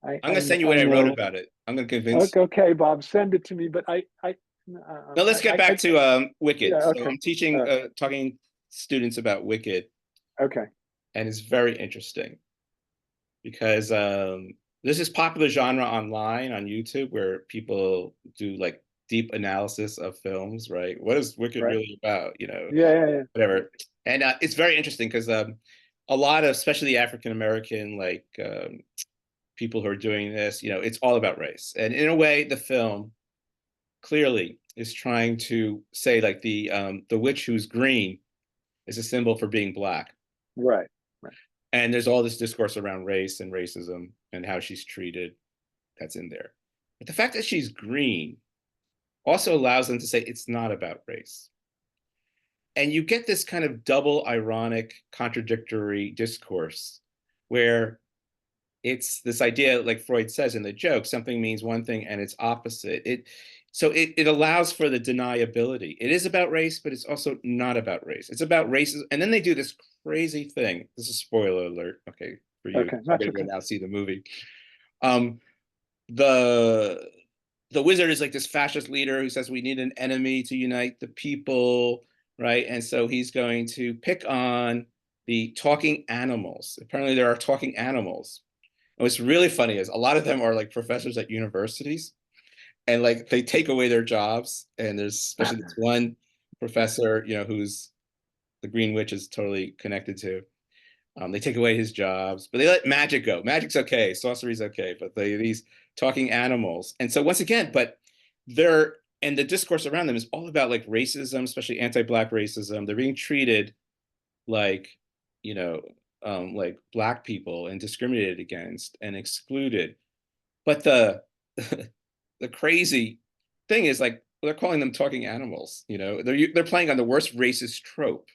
I'm gonna send you what I I wrote know. about it. I'm gonna convince. Okay, okay, Bob, send it to me. But Now let's get back to Wicked. yeah, So okay, I'm teaching, right, talking students about Wicked, okay, and it's very interesting because this is popular genre online on YouTube where people do like deep analysis of films, right? What is Wicked right. really about? Yeah, yeah, yeah. Whatever. And it's very interesting because a lot of, especially African American, like people who are doing this, it's all about race. And in a way, the film clearly is trying to say like the witch who's green is a symbol for being black. Right, right, And there's all this discourse around race and racism and how she's treated that's in there. But the fact that she's green also allows them to say it's not about race. And you get this kind of double ironic, contradictory discourse where it's this idea, like Freud says in the joke, something means one thing and its opposite. So it allows for the deniability. It is about race, but it's also not about race. It's about racism. And then they do this crazy thing. This is a spoiler alert, okay, for you. Okay, I'm that's gonna go okay. now see the movie. Um, the the wizard is like this fascist leader who says we need an enemy to unite the people, right? And so he's going to pick on the talking animals. Apparently, there are talking animals. And what's really funny is a lot of them are like professors at universities, and like they take away their jobs. And there's especially this one professor, who's the Green Witch is totally connected to. They take away his jobs, but they let magic go. Magic's okay, sorcery's okay, but these talking animals. And so once again, but they're and the discourse around them is all about like racism, especially anti-black racism. They're being treated like, you know, like black people and discriminated against and excluded. But the the crazy thing is like they're calling them talking animals. They're playing on the worst racist trope.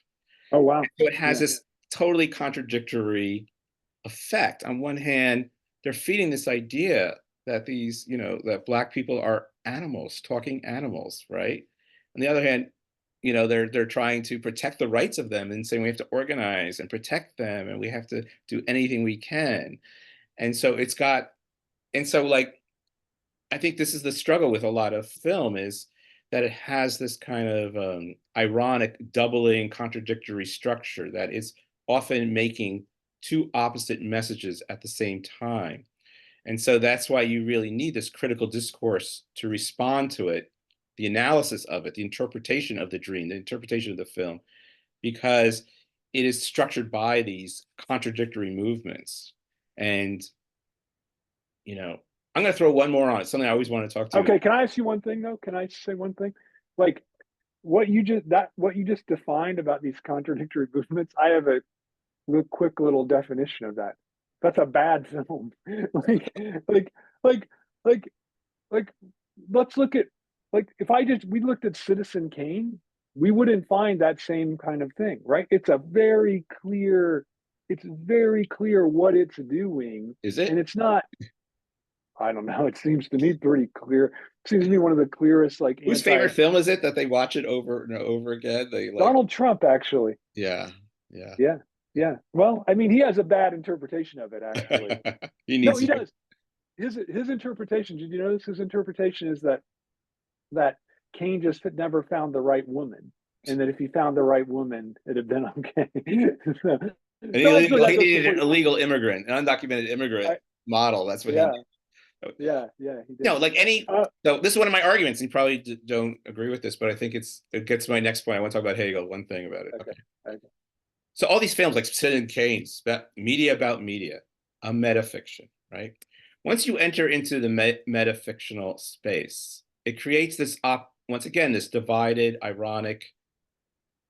Oh wow. So it has Yeah. this totally contradictory effect. On one hand, they're feeding this idea that that black people are animals, talking animals, right? On the other hand, they're trying to protect the rights of them and saying we have to organize and protect them and we have to do anything we can. And so like I think this is the struggle with a lot of film is that it has this kind of ironic, doubling, contradictory structure that is often making two opposite messages at the same time. And so that's why you really need this critical discourse to respond to it, the analysis of it, the interpretation of the dream, the interpretation of the film, because it is structured by these contradictory movements. And you know, I'm going to throw one more on it. Something I always want to talk to you. Okay, can I ask you one thing though? Can I say one thing? Like what you just defined about these contradictory movements, I have a quick little definition of that. That's a bad film. like like like like like let's look at like if I just we looked at Citizen Kane, we wouldn't find that same kind of thing, right? It's very clear what it's doing, Is and it? it's not. I don't know. It seems to me pretty clear. It seems to me one of the clearest like Whose anti favorite film is it that they watch it over and over again? They like, Donald Trump actually. yeah, yeah. Yeah. Yeah. Well, I mean, he has a bad interpretation of it actually. He No, needs he to. does. His interpretation, did you notice his interpretation is that Kane just had never found the right woman, and that if he found the right woman, it'd have been okay. so, An so actually, illegal, that he goes needed an completely. illegal immigrant, an undocumented immigrant I, model. That's what he yeah, needed. yeah, he No, did. like any. Uh, So this is one of my arguments. You probably don't agree with this, but I think it gets to my next point. I want to talk about Hegel. One thing about it. okay, Okay. okay. So all these films like Citizen Kane's about media, a metafiction, right? Once you enter into the metafictional space, it creates once again this divided, ironic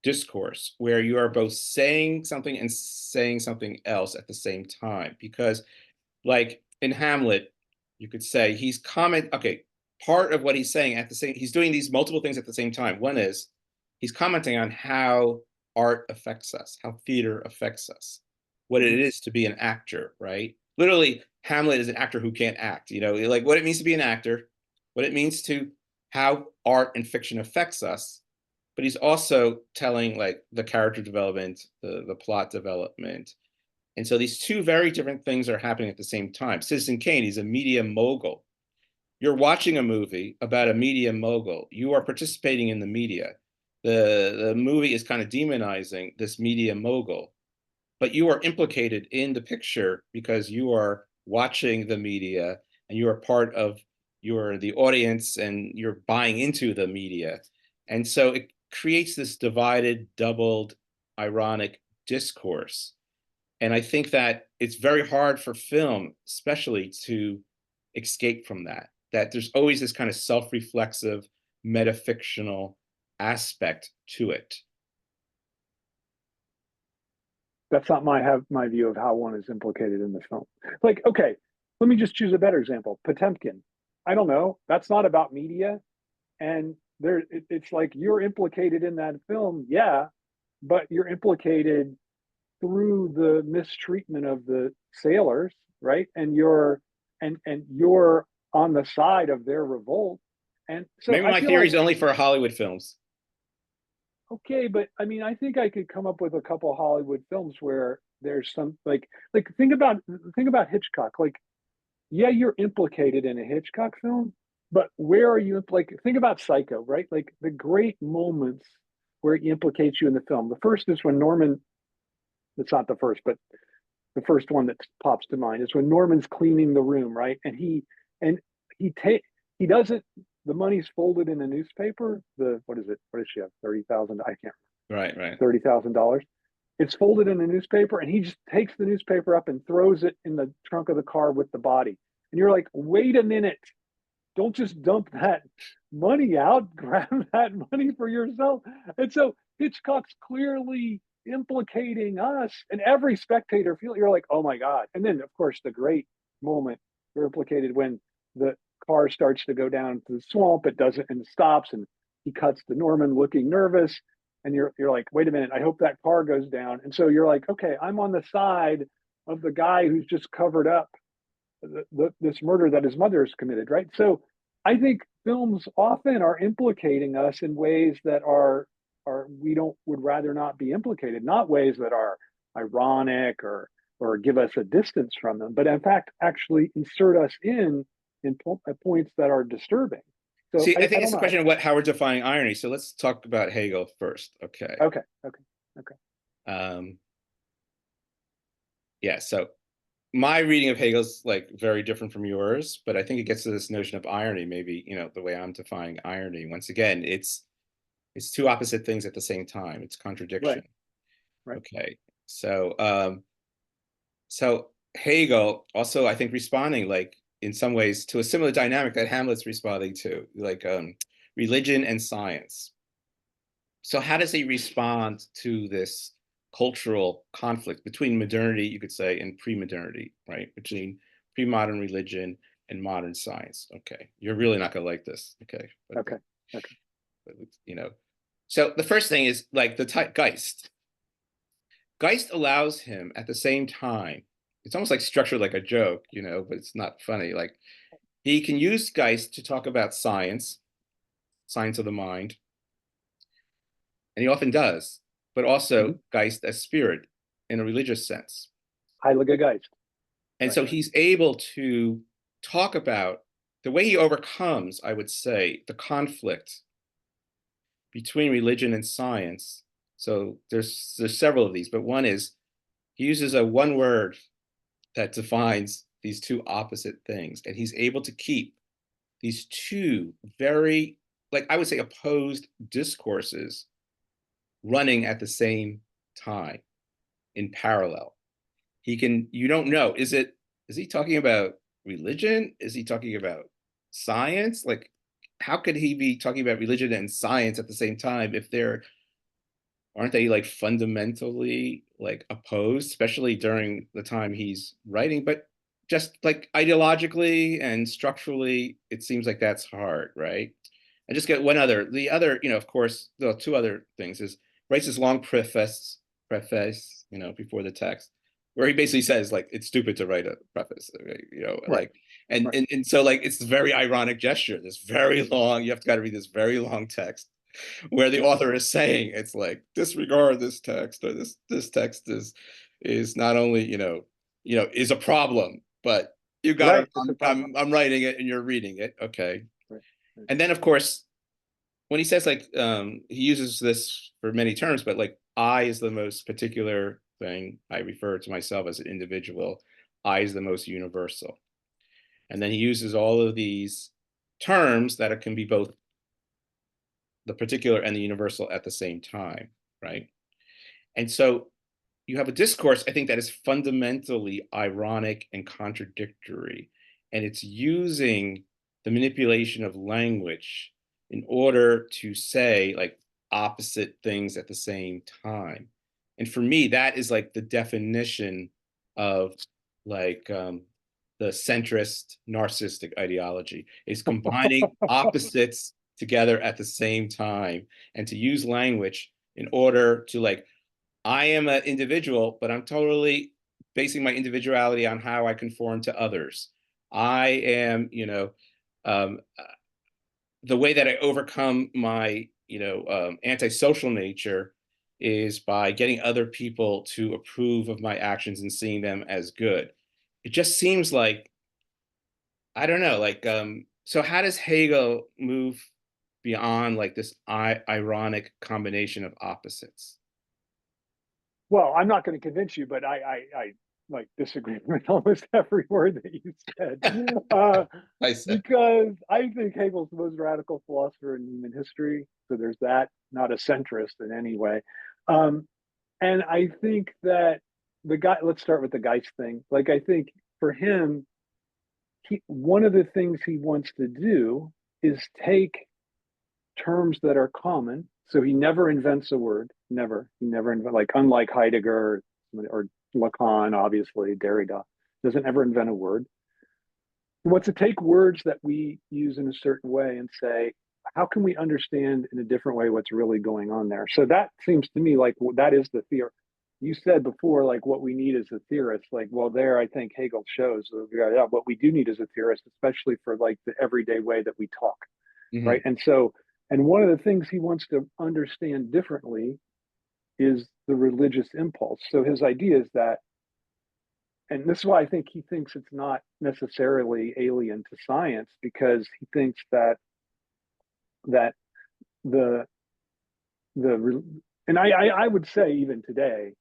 discourse where you are both saying something and saying something else at the same time. Because, like in Hamlet, you could say he's comment. Okay, part of what he's saying he's doing these multiple things at the same time. One is he's commenting on how art affects us, how theater affects us, what it Mhm. is to be an actor, right? Literally, Hamlet is an actor who can't act, like what it means to be an actor, what it means to how art and fiction affects us. But he's also telling like the character development, the plot development. And so these two very different things are happening at the same time. Citizen Kane, he's a media mogul. You're watching a movie about a media mogul. You are participating in the media. The movie is kind of demonizing this media mogul, but you are implicated in the picture because you are watching the media and you are part of you're the audience and you're buying into the media. And so it creates this divided, doubled, ironic discourse. And I think that it's very hard for film, especially, to escape from that there's always this kind of self-reflexive, metafictional aspect to it. That's not my view of how one is implicated in the film. Like, okay, let me just choose a better example. Potemkin. I don't know. That's not about media, and it's like you're implicated in that film, yeah, but you're implicated through the mistreatment of the sailors, right? And you're on the side of their revolt. And so Maybe I my feel theory like, is only for Hollywood films. okay, but I mean, I think I could come up with a couple of Hollywood films where there's some like think about Hitchcock. Like, yeah, you're implicated in a Hitchcock film, but where are you like think about Psycho, right? Like the great moments where he implicates you in the film. The first is when Norman, it's not the first, but the first one that pops to mind is when Norman's cleaning the room, right? And he take he doesn't the money's folded in a newspaper. The what is it? What does she have? 30,000. I can't Right, right. $30,000. It's folded in a newspaper, and he just takes the newspaper up and throws it in the trunk of the car with the body. And you're like, wait a minute, don't just dump that money out, grab that money for yourself. And so Hitchcock's clearly implicating us, and every spectator feel you're like, oh my God. And then of course the great moment you're implicated when the car starts to go down to the swamp, it doesn't and stops, and he cuts to Norman looking nervous. And you're like, wait a minute, I hope that car goes down. And so you're like, okay, I'm on the side of the guy who's just covered up this murder that his mother has committed, right? So I think films often are implicating us in ways that are we don't would rather not be implicated, not ways that are ironic or give us a distance from them, but in fact actually insert us in points that are disturbing. So See, I I think don't it's a know. question of what how we're defining irony. So let's talk about Hegel first. Okay. Okay, okay, okay. Um, yeah, so my reading of Hegel's like very different from yours, but I think it gets to this notion of irony, maybe, the way I'm defining irony. Once again, it's two opposite things at the same time. It's Right, contradiction. right. Okay. So Hegel also, I think, responding like in some ways to a similar dynamic that Hamlet's responding to, like religion and science. So how does he respond to this cultural conflict between modernity, you could say, and pre-modernity, right? Between pre-modern religion and modern science. Okay, you're really not going to like this. Okay, Okay, okay. but, you know. So the first thing is like the type Geist. Geist allows him at the same time. It's almost like structured like a joke, but it's not funny. Like he can use Geist to talk about science, science of the mind, and he often does, but also Mm-hmm. Geist as spirit in a religious sense. Heilige Geist. And Right. so he's able to talk about the way he overcomes, I would say, the conflict between religion and science. So there's several of these, but one is he uses a one word that defines these two opposite things, and he's able to keep these two very, like I would say, opposed discourses running at the same time in parallel. You don't know, is he talking about religion? Is he talking about science? Like, how could he be talking about religion and science at the same time if they're aren't they like fundamentally like opposed, especially during the time he's writing? But just like ideologically and structurally, it seems like that's hard, right? I just get the other, of course, the two other things is writes this long preface, before the text, where he basically says like it's stupid to write a preface, right? Right, Like and, right. and so like it's a very ironic gesture, this very long, you have to got to read this very long text where the Yeah. author is saying it's like disregard this text, or this text is not only is a problem, but you got to Right. It's a problem. I'm writing it and you're reading it, okay. Right. Right. And then of course when he says like he uses this for many terms, but like I is the most particular thing, I refer to myself as an individual, I is the most universal, and then he uses all of these terms that it can be both the particular and the universal at the same time, right? And so you have a discourse, I think, that is fundamentally ironic and contradictory. And it's using the manipulation of language in order to say like opposite things at the same time. And for me, that is like the definition of like the centrist narcissistic ideology is combining opposites together at the same time and to use language in order to like I am an individual, but I'm totally basing my individuality on how I conform to others. I am, um, the way that I overcome my, antisocial nature is by getting other people to approve of my actions and seeing them as good. It just seems like, I don't know, like, so how does Hegel move beyond like this ironic combination of opposites? Well, I'm not going to convince you, but I like disagree with almost every word that you said, uh, I said, because I think Hegel's the most radical philosopher in human history. So there's that, not a centrist in any way. Um, and I think that the guy. Let's start with the Geist thing. Like I think for him, one of the things he wants to do is take terms that are common. So he never invents a word. Never. He never invent, like unlike Heidegger or Lacan, obviously Derrida doesn't ever invent a word. He wants to take words that we use in a certain way and say, how can we understand in a different way what's really going on there? So that seems to me like that is the theory. You said before, like what we need is a theorist. Like, well, there I think Hegel shows what we do need is a theorist, especially for like the everyday way that we talk, right? mhm. And so, and one of the things he wants to understand differently is the religious impulse. So his idea is that, and this is why I think he thinks it's not necessarily alien to science, because he thinks that the the and I would say even today,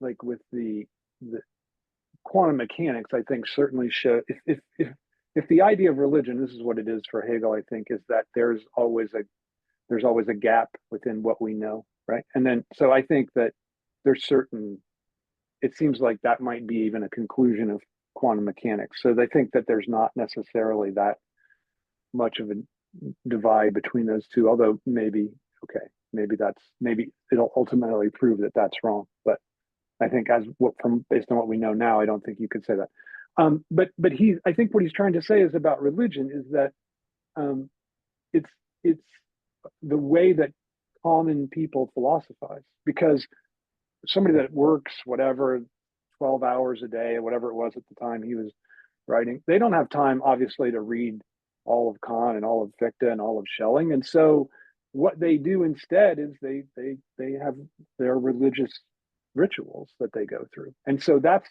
like with the quantum mechanics, I think certainly show if the idea of religion, this is what it is for Hegel, I think, is that there's always a gap within what we know, right? And then so I think that there's certain, it seems like that might be even a conclusion of quantum mechanics. So they think that there's not necessarily that much of a divide between those two, although maybe, okay, maybe it'll ultimately prove that that's wrong. But I think as what from based on what we know now, I don't think you could say that. But I think what he's trying to say is about religion is that um, it's it's the way that common people philosophize, because somebody that works whatever 12 hours a day or whatever it was at the time he was writing, they don't have time obviously to read all of Kant and all of Fichte and all of Schelling. And so what they do instead is they have their religious rituals that they go through. And so that's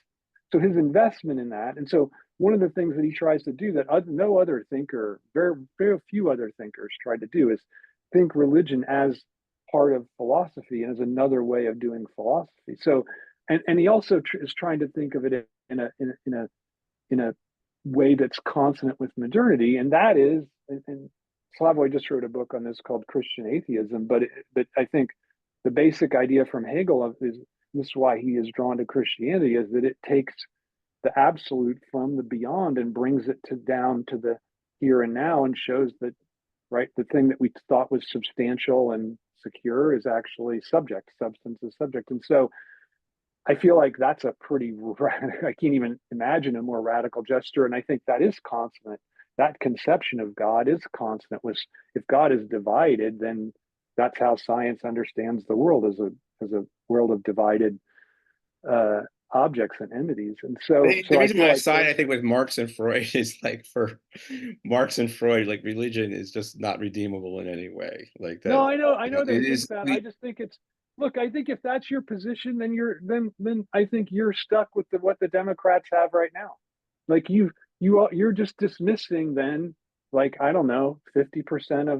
so his investment in that. And so one of the things that he tries to do that no other thinker, very few other thinkers tried to do, is think religion as part of philosophy and as another way of doing philosophy. So, and he also is trying to think of it in a way that's consonant with modernity, and that is, and Slavoj just wrote a book on this called Christian Atheism. But I think the basic idea from Hegel is this is why he is drawn to Christianity, is that it takes the absolute from the beyond and brings it to down to the here and now, and shows that, right, the thing that we thought was substantial and secure is actually subject. Substance is subject. And so I feel like that's a pretty, I can't even imagine a more radical gesture. And I think that is consonant. That conception of God is consonant with, if God is divided, then that's how science understands the world, as a world of divided uh, objects and entities. And The so I reason feel why I like side, I think, with Marx and Freud is like for Marx and Freud, like religion is just not redeemable in any way. Like no, that, I know they it think is. that. I just think it's, look, I think if that's your position, then then I think you're stuck with what the Democrats have right now. Like you're just dismissing then, like, I don't know, 50%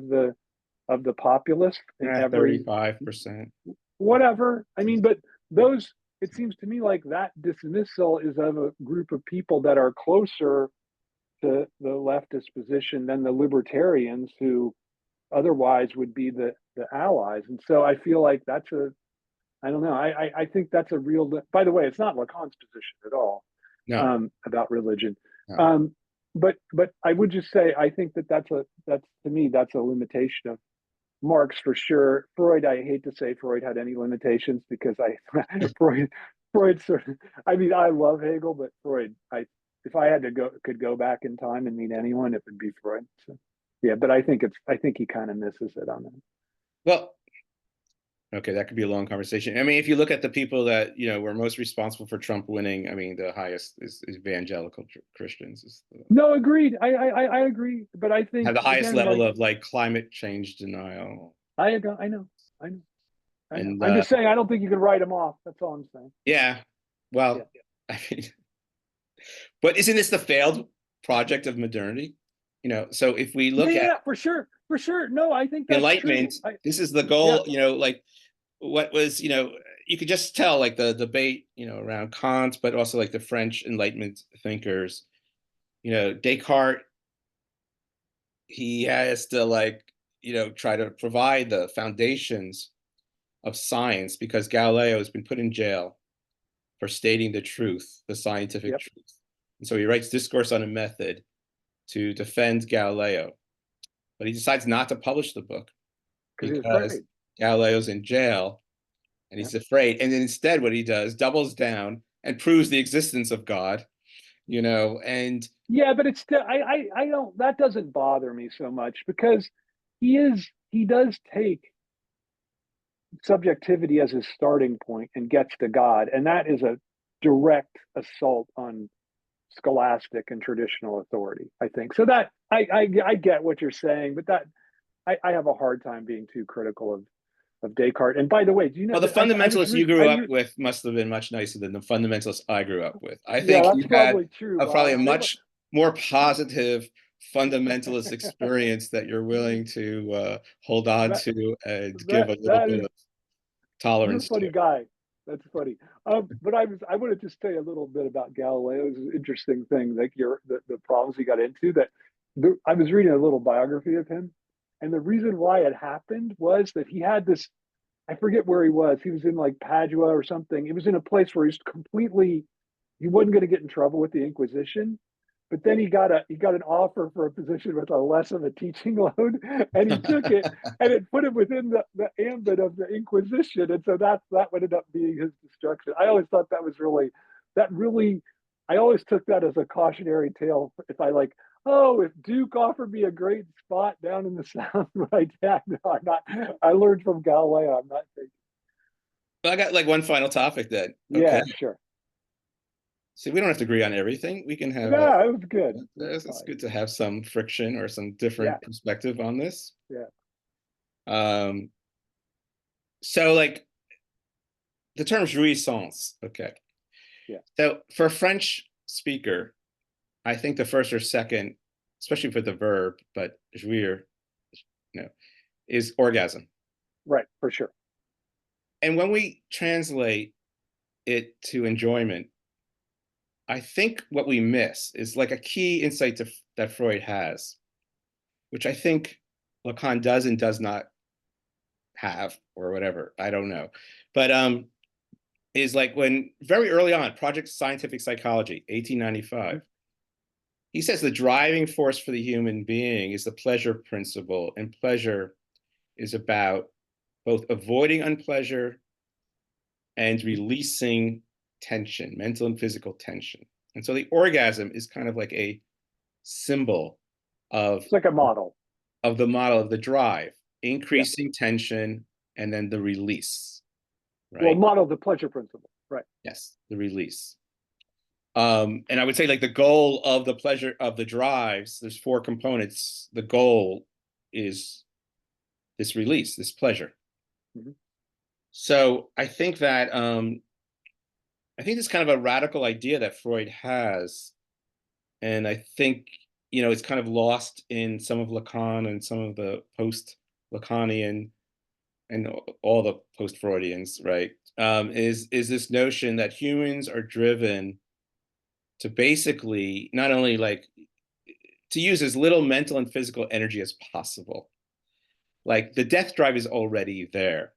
of the populace in every 35%. whatever. I mean, but those, it seems to me like that dismissal is of a group of people that are closer to the leftist position than the libertarians who otherwise would be the allies. And so I feel like that's a, I don't know, I think that's a real, by the way, it's not Lacan's position at all, No, about religion. no. Um, but I would just say I think that that's to me that's a limitation of Marx for sure. Freud, I hate to say Freud had any limitations, because I Freud sort of, I mean, I love Hegel, but Freud, I, if I had to could go back in time and meet anyone, it would be Freud. So yeah, but I think he kind of misses it on that. Well, Okay, that could be a long conversation. I mean, if you look at the people that, were most responsible for Trump winning, I mean, the highest is evangelical Christians No, agreed. I agree, but I have think the highest again, level like of like climate change denial. I know, I know, I know. And I'm just saying I don't think you can write them off. That's all I'm saying. yeah, Yeah. well, I mean, but isn't this the failed project of modernity? So if we Yeah, look yeah, at yeah, for sure, for sure. No, I think that's Enlightenment, true. this is the Yeah, goal, like what was, you could just tell like the debate, around Kant, but also like the French Enlightenment thinkers, Descartes, he has to like, try to provide the foundations of science because Galileo has been put in jail for stating the truth, the scientific yep, truth. And so he writes Discourse on a Method to defend Galileo, but he decides not to publish the book because he's because afraid. Galileo's in jail and Yeah, he's afraid. And then instead, what he does, doubles down and proves the existence of God, and yeah, but it's still I don't that doesn't bother me so much because he does take subjectivity as his starting point and gets to God, and that is a direct assault on scholastic and traditional authority. I think so. That I get what you're saying, but that I have a hard time being too critical of Descartes. And by the way, do you know well, the that I was fundamentalists you grew I up with must have been much nicer than the fundamentalists I grew up with. I yeah, think that's you had probably true, probably a Bob. They much more positive fundamentalist experience that you're willing to hold on that to and give that a little that bit is of you're a tolerance funny to. guy. That's funny. But I want to just tell you a little bit about Galileo's interesting thing, like the problems he got into. I was reading a little biography of him, and the reason why it happened was that he had this. I forget where he was. He was in like Padua or something. He was in a place where he wasn't going to get in trouble with the Inquisition, but then he got an offer for a position with a less of a teaching load, and he took it, and it put him within the ambit of the Inquisition, and so that ended up being his destruction. I always thought that really I always took that as a cautionary tale. If I like, oh, if Duke offered me a great spot down in the South, my dad, no, I'm not. I learned from Galileo. I'm not taking. But I got like one final topic then. Okay. Yeah, sure. See, we don't have to agree on everything. We can have No, it was good. It was it's fine. good to have some friction or some Yeah, different perspective on this. yeah, Um, so like the term jouissance, okay. yeah. So for a French speaker, I think the first or second, especially for the verb, but jouir, is orgasm. Right, for sure. And when we translate it to enjoyment, I think what we miss is like a key insight that Freud has, which I think Lacan does and does not have, or whatever. I don't know. But is like when very early on, Project Scientific Psychology, 1895, he says the driving force for the human being is the pleasure principle, and pleasure is about both avoiding unpleasure and releasing tension, mental and physical tension. And so the orgasm is kind of like a symbol of It's like a model. the model of the drive, Yeah. increasing tension and then the release, Well, right? model the pleasure principle. Right. Yes, the release. And I would say like the goal of the pleasure of the drives, there's four components. The goal is this release, this pleasure. Mhm. So I think it's kind of a radical idea that Freud has. And I think, it's kind of lost in some of Lacan and some of the post-Lacanian and all the post-Freudians, right? Is this notion that humans are driven to basically not only like to use as little mental and physical energy as possible. Like the death drive is already there.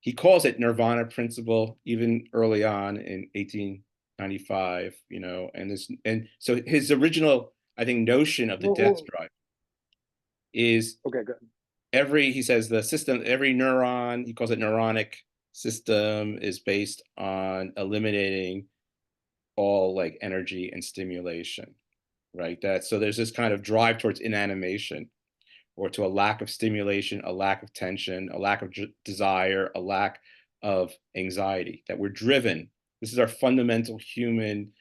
He calls it Nirvana principle even early on in 1895, and so his original, I think, notion of the Well, death drive is okay, good. he says the system, every neuron, he calls it neuronic system, is based on eliminating all like energy and stimulation, right? So there's this kind of drive towards inanimation, or to a lack of stimulation, a lack of tension, a lack of desire, a lack of anxiety, that we're driven. This is our fundamental human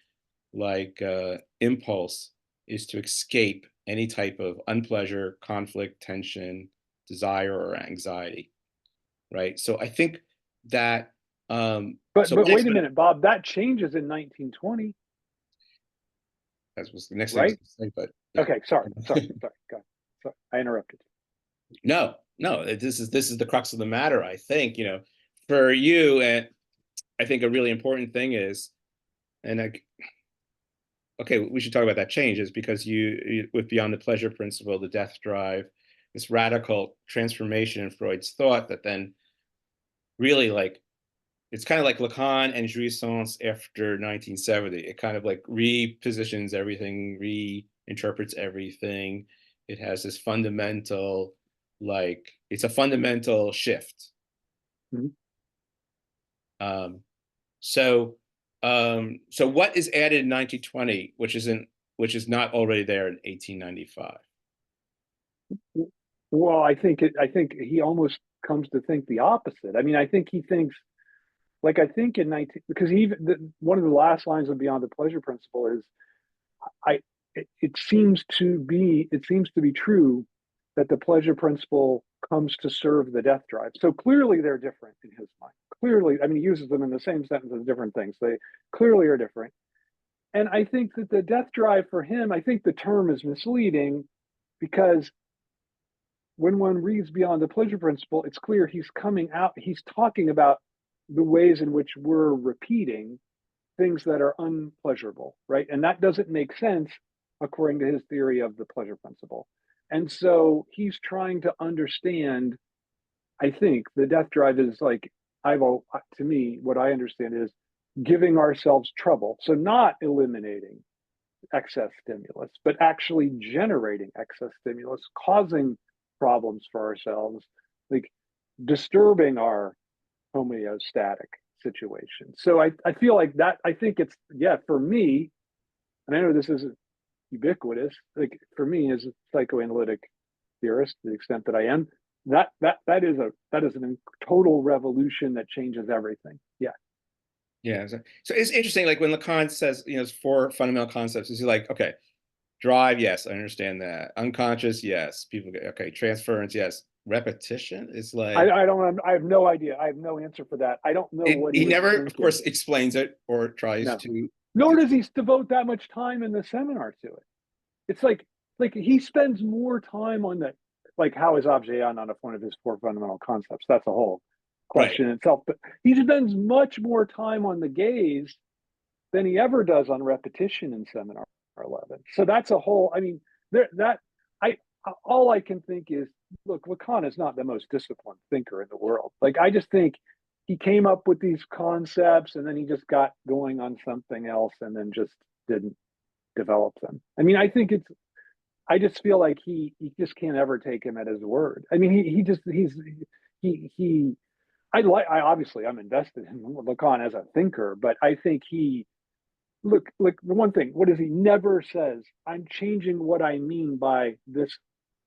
impulse, is to escape any type of unpleasure, conflict, tension, desire, or anxiety, right? So I think that But so but next, wait a minute, Bob. That changes in 1920, that was the next thing I was right? going to say, but yeah. Okay, sorry. Go ahead. Sorry, I interrupted. No, no, this is the crux of the matter, I think, for you. And I think a really important thing is, and okay, we should talk about that change, is because with Beyond the Pleasure Principle, the death drive, this radical transformation in Freud's thought that then really, it's kind of like Lacan and Jouissance after 1970. It kind of like repositions everything, reinterprets everything. It has this fundamental, it's a fundamental shift. Mhm. Um, so, so what is added in 1920, which is not already there in 1895? Well, I think he almost comes to think the opposite. I mean, I think he thinks I think in 19 because one of the last lines of Beyond the Pleasure Principle is I it seems to be true that the pleasure principle comes to serve the death drive. So clearly they're different in his mind. Clearly, I mean, he uses them in the same sentence as different things. They clearly are different. And I think that the death drive for him, I think the term is misleading because when one reads Beyond the Pleasure Principle, it's clear he's talking about the ways in which we're repeating things that are unpleasurable, right? And that doesn't make sense according to his theory of the pleasure principle. And so he's trying to understand, I think the death drive is to me, what I understand is giving ourselves trouble. So not eliminating excess stimulus, but actually generating excess stimulus, causing problems for ourselves, like disturbing our homeostatic situation. So I feel like that, I think it's, yeah, for me, and I know this isn't ubiquitous, like for me as a psychoanalytic theorist, to the extent that I am, that is a total revolution that changes everything. Yeah. Yeah. So it's interesting, like when Lacan says, it's four fundamental concepts, is he like, okay, drive, yes, I understand that. Unconscious, yes. People get, okay, transference, yes. Repetition is like, I don't, I have no idea. I have no answer for that. I don't know what he he was never, of thinking. course, explains it or tries No, to. nor does he devote that much time in the seminar to it. It's like he spends more time on the how is objet not one of his four fundamental concepts? That's a whole Right. question in itself. But he spends much more time on the gaze than he ever does on repetition in seminar 11. So that's a whole. I mean, I all I can think is, look, Lacan is not the most disciplined thinker in the world. Like I just think he came up with these concepts and then he just got going on something else and then just didn't develop them. I mean, I just feel like he just can't ever take him at his word. I mean, he I obviously I'm invested in Lacan as a thinker, but I think look the one thing, what is he never says, I'm changing what I mean by this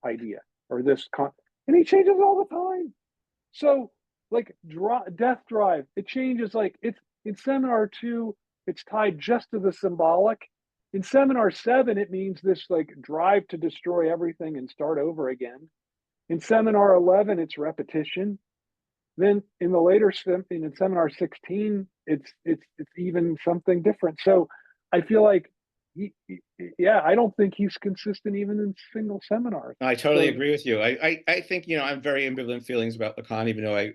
idea or and he changes all the time. So death drive, it changes, it's in seminar 2, it's tied just to the symbolic. In seminar 7, it means this drive to destroy everything and start over again. In seminar 11, it's repetition. Then in the in seminar 16, it's even something different. So I feel like yeah, I don't think he's consistent even in single seminars. I totally So agree with you. I think, I have very ambivalent feelings about Lacan, even though I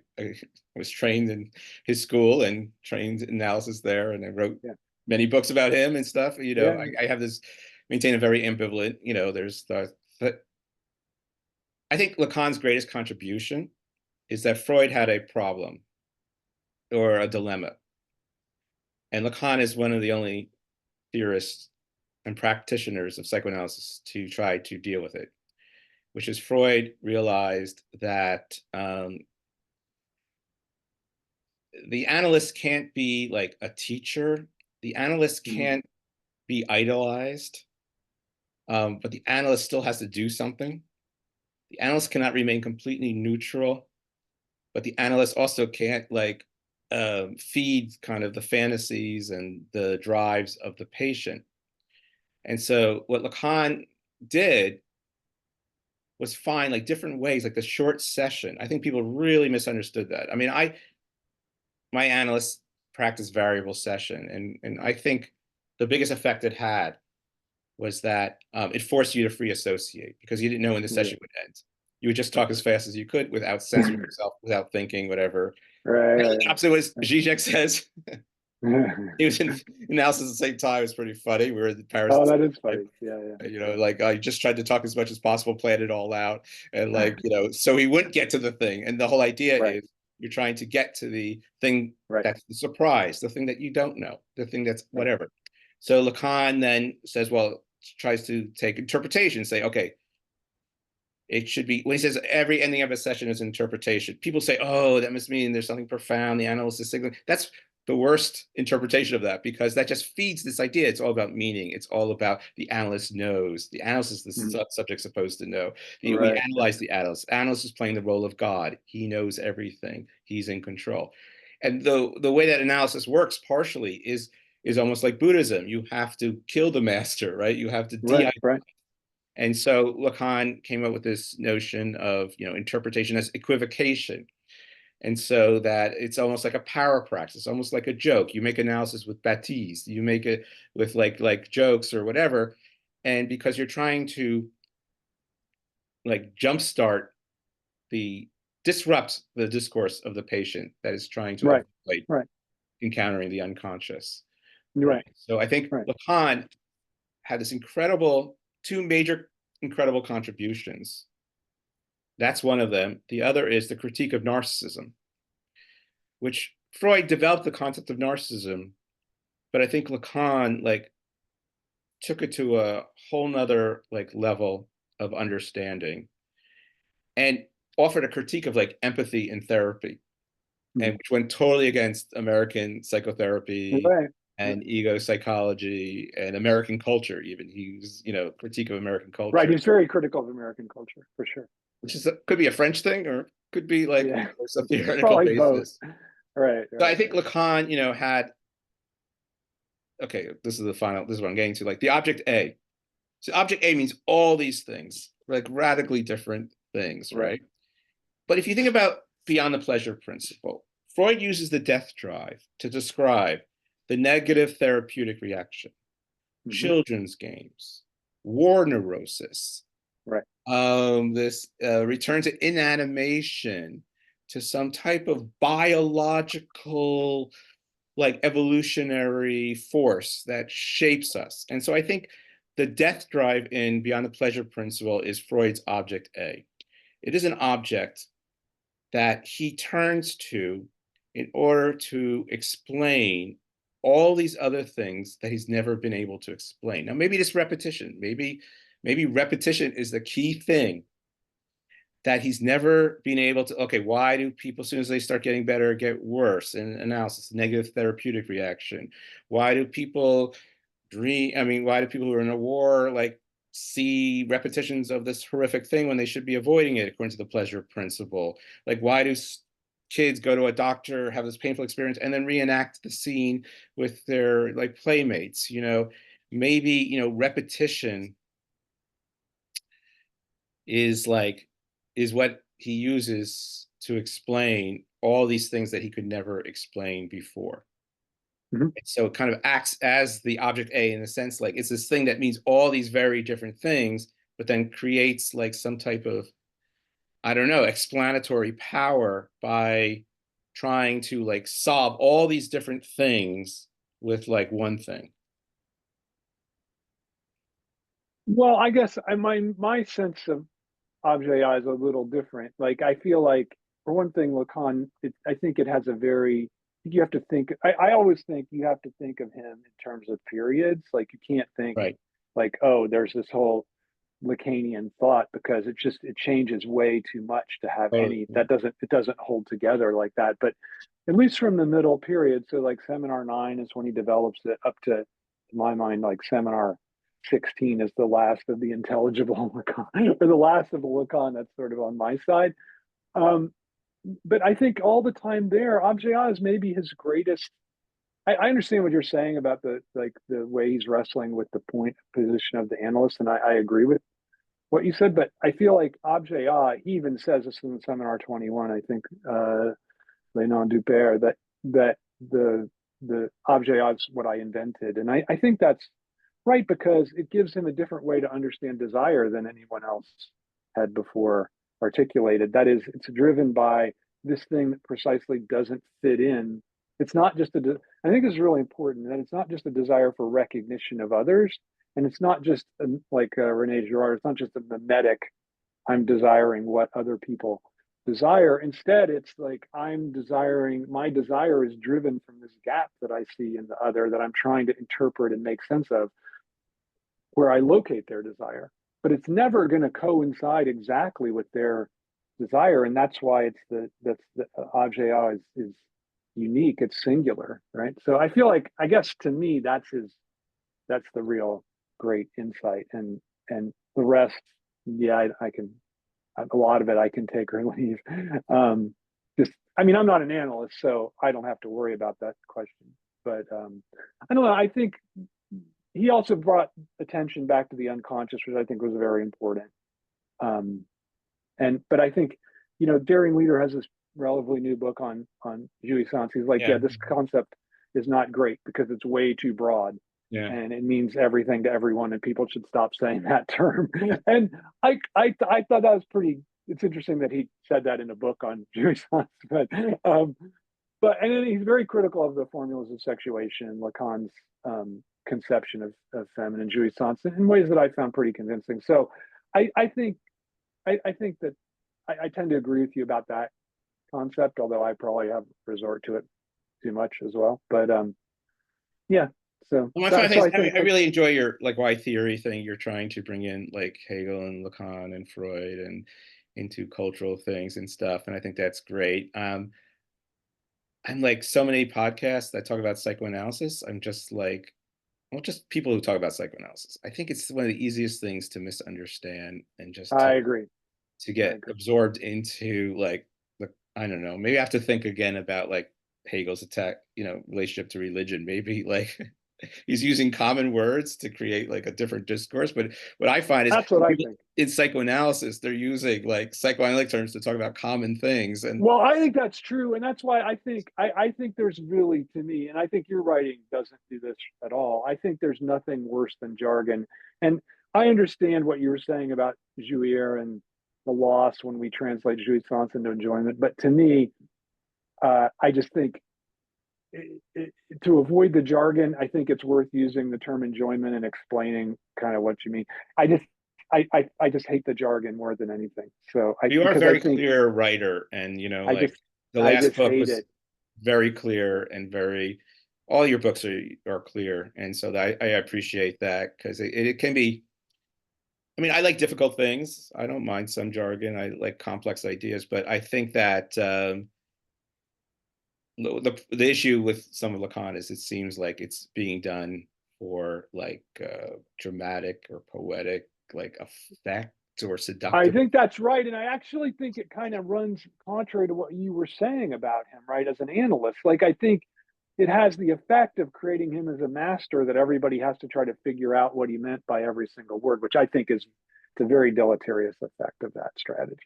was trained in his school and trained in analysis there, and I wrote yeah, many books about him and stuff. yeah. I have maintain a very ambivalent, I think Lacan's greatest contribution is that Freud had a problem or a dilemma. And Lacan is one of the only theorists and practitioners of psychoanalysis to try to deal with it, which is Freud realized that the analyst can't be like a teacher. The analyst Mhm. can't be idolized, but the analyst still has to do something. The analyst cannot remain completely neutral, but the analyst also can't like feed kind of the fantasies and the drives of the patient. And so what Lacan did was find like different ways, like the short session. I think people really misunderstood that. I mean, my analysts practice variable session, and I think the biggest effect it had was that it forced you to free associate because you didn't know when the Yeah. session would end. You would just talk as fast as you could without censoring yourself, without thinking, whatever. Right, And right, the opposite was Zizek says. right. He was in analysis at the same time. It's pretty funny. We were in Paris Oh, at the that is same funny. time. Yeah, Like I just tried to talk as much as possible, plan it all out, and yeah. so he wouldn't get to the thing. And the whole idea Right, is you're trying to get to the thing right, that's the surprise, the thing that you don't know, the thing that's right, whatever. So Lacan then says, well, tries to take interpretation, say, okay, it should be when he says every ending of a session is interpretation. People say, "Oh, that must mean there's something profound." The analyst is signaling. That's the worst interpretation of that because that just feeds this idea. It's all about meaning. It's all about the analyst knows. The analyst is the mhm, subject supposed to know. We right, right, analyze the analyst. Analyst is playing the role of God. He knows everything. He's in control. And the way that analysis works partially is almost like Buddhism. You have to kill the master, right? You have to right, de right, and so Lacan came up with this notion of, interpretation as equivocation. And so that it's almost like a power practice, almost like a joke. You make analysis with bêtises, you make it with like jokes or whatever. And because you're trying to like jumpstart the disrupt the discourse of the patient that is trying to right, avoid right, encountering the unconscious. Right. right, So I think right. Lacan had this two major incredible contributions. That's one of them. The other is the critique of narcissism, which Freud developed the concept of narcissism, but I think Lacan like took it to a whole nother like level of understanding and offered a critique of like empathy in therapy, and Mhm. which went totally against American psychotherapy Right, and ego psychology and American culture. Even he was, critique of American right. culture, He's very critical of American culture for sure. which could be a French thing or could be like Yeah, some theoretical probably both. basis. Right, So right, I think right, Lacan, had okay, this is what I'm getting to, like the object A. So object A means all these things, like radically different things, right. right? But if you think about beyond the pleasure principle, Freud uses the death drive to describe the negative therapeutic reaction, Hmm. children's games, war neurosis, Right. this return to inanimation, to some type of biological like evolutionary force that shapes us. And so I think the death drive in Beyond the Pleasure Principle is Freud's object A. It is an object that he turns to in order to explain all these other things that he's never been able to explain. Now, maybe this repetition, maybe repetition is the key thing that he's never been able to. Okay, why do people, as soon as they start getting better, get worse in analysis, negative therapeutic reaction? Why do people dream? I mean, why do people who are in a war like see repetitions of this horrific thing when they should be avoiding it according to the pleasure principle? Like, why do kids go to a doctor, have this painful experience, and then reenact the scene with their like playmates? Maybe, repetition is like is what he uses to explain all these things that he could never explain before. Hmm. And so it kind of acts as the object A in the sense like it's this thing that means all these very different things, but then creates like some type of, I don't know, explanatory power by trying to like solve all these different things with like one thing. Well, I guess my sense of Object AI is a little different. Like I feel like for one thing, Lacan, I think it has a very you have to think. I always think you have to think of him in terms of periods. Like you can't think Right. like, oh, there's this whole Lacanian thought because it changes way too much to have any Totally. that doesn't hold together like that. But at least from the middle period, so like Seminar 9 is when he develops it up to my mind, like Seminar 16 is the last of the intelligible Lacan, or the last of the Lacan that's sort of on my side. Um, but I think all the time there, Abjad is maybe his greatest. I understand what you're saying about the like the way he's wrestling with the point position of the analyst, and I agree with what you said. But I feel like Abjad, he even says this in Seminar 21. I think Les Noms du Père, that the Abjad is what I invented, and I think that's right because it gives him a different way to understand desire than anyone else had before articulated. That is, it's driven by this thing that precisely doesn't fit in. It's not just I think this is really important that it's not just a desire for recognition of others, and it's not just like Rene Girard. It's not just a mimetic. I'm desiring what other people desire. Instead, it's like I'm desiring. My desire is driven from this gap that I see in the other that I'm trying to interpret and make sense of, where I locate their desire. But it's never going to coincide exactly with their desire, and that's why that's the Abjad is unique. It's singular, right? So I feel like, I guess to me, that's the real great insight, and the rest, yeah, I can, a lot of it I can take or leave. Just, I mean, I'm not an analyst, so I don't have to worry about that question. But I don't know. I think he also brought attention back to the unconscious, which I think was very important. But I think, Daring Leader has this relatively new book on jouissance. He's like, Yeah. this concept is not great because it's way too broad. Yeah. And it means everything to everyone, and people should stop saying that term. And I thought that was pretty. It's interesting that he said that in a book on jouissance, and then he's very critical of the formulas of sexuation, Lacan's conception of feminine jouissance in ways that I found pretty convincing. So I think that I tend to agree with you about that concept, although I probably have resort to it too much as well. But yeah. So, Well, I really enjoy your like why theory thing. You're trying to bring in like Hegel and Lacan and Freud and into cultural things and stuff, and I think that's great. I'm like so many podcasts that talk about psychoanalysis. I'm just like, well, just people who talk about psychoanalysis. I think it's one of the easiest things to misunderstand and just I agree. to get absorbed into like I don't know. Maybe I have to think again about like Hegel's attack, relationship to religion. Maybe like he's using common words to create like a different discourse. But what I find is that's what I think. In psychoanalysis, they're using like psychoanalytic terms to talk about common things. And well, I think that's true, and that's why I think there's really, to me, and I think your writing doesn't do this at all. I think there's nothing worse than jargon, and I understand what you were saying about jouir and the loss when we translate jouissance into enjoyment. But to me, I just think to avoid the jargon, I think it's worth using the term enjoyment and explaining kind of what you mean. I just hate the jargon more than anything. So you are a very clear writer, and like the last book was very clear and all your books are clear, and so I appreciate that because it can be. I mean, I like difficult things. I don't mind some jargon. I like complex ideas, but I think that the issue with some of Lacan is it seems like it's being done for like dramatic or poetic like effect or seductive. I think that's right, and I actually think it kind of runs contrary to what you were saying about him, right? As an analyst, like I think it has the effect of creating him as a master that everybody has to try to figure out what he meant by every single word, which I think is the very deleterious effect of that strategy.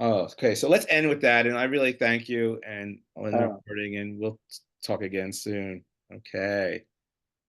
Oh, okay. So let's end with that. And I really thank you, and I'll end the recording, and we'll talk again soon. Okay.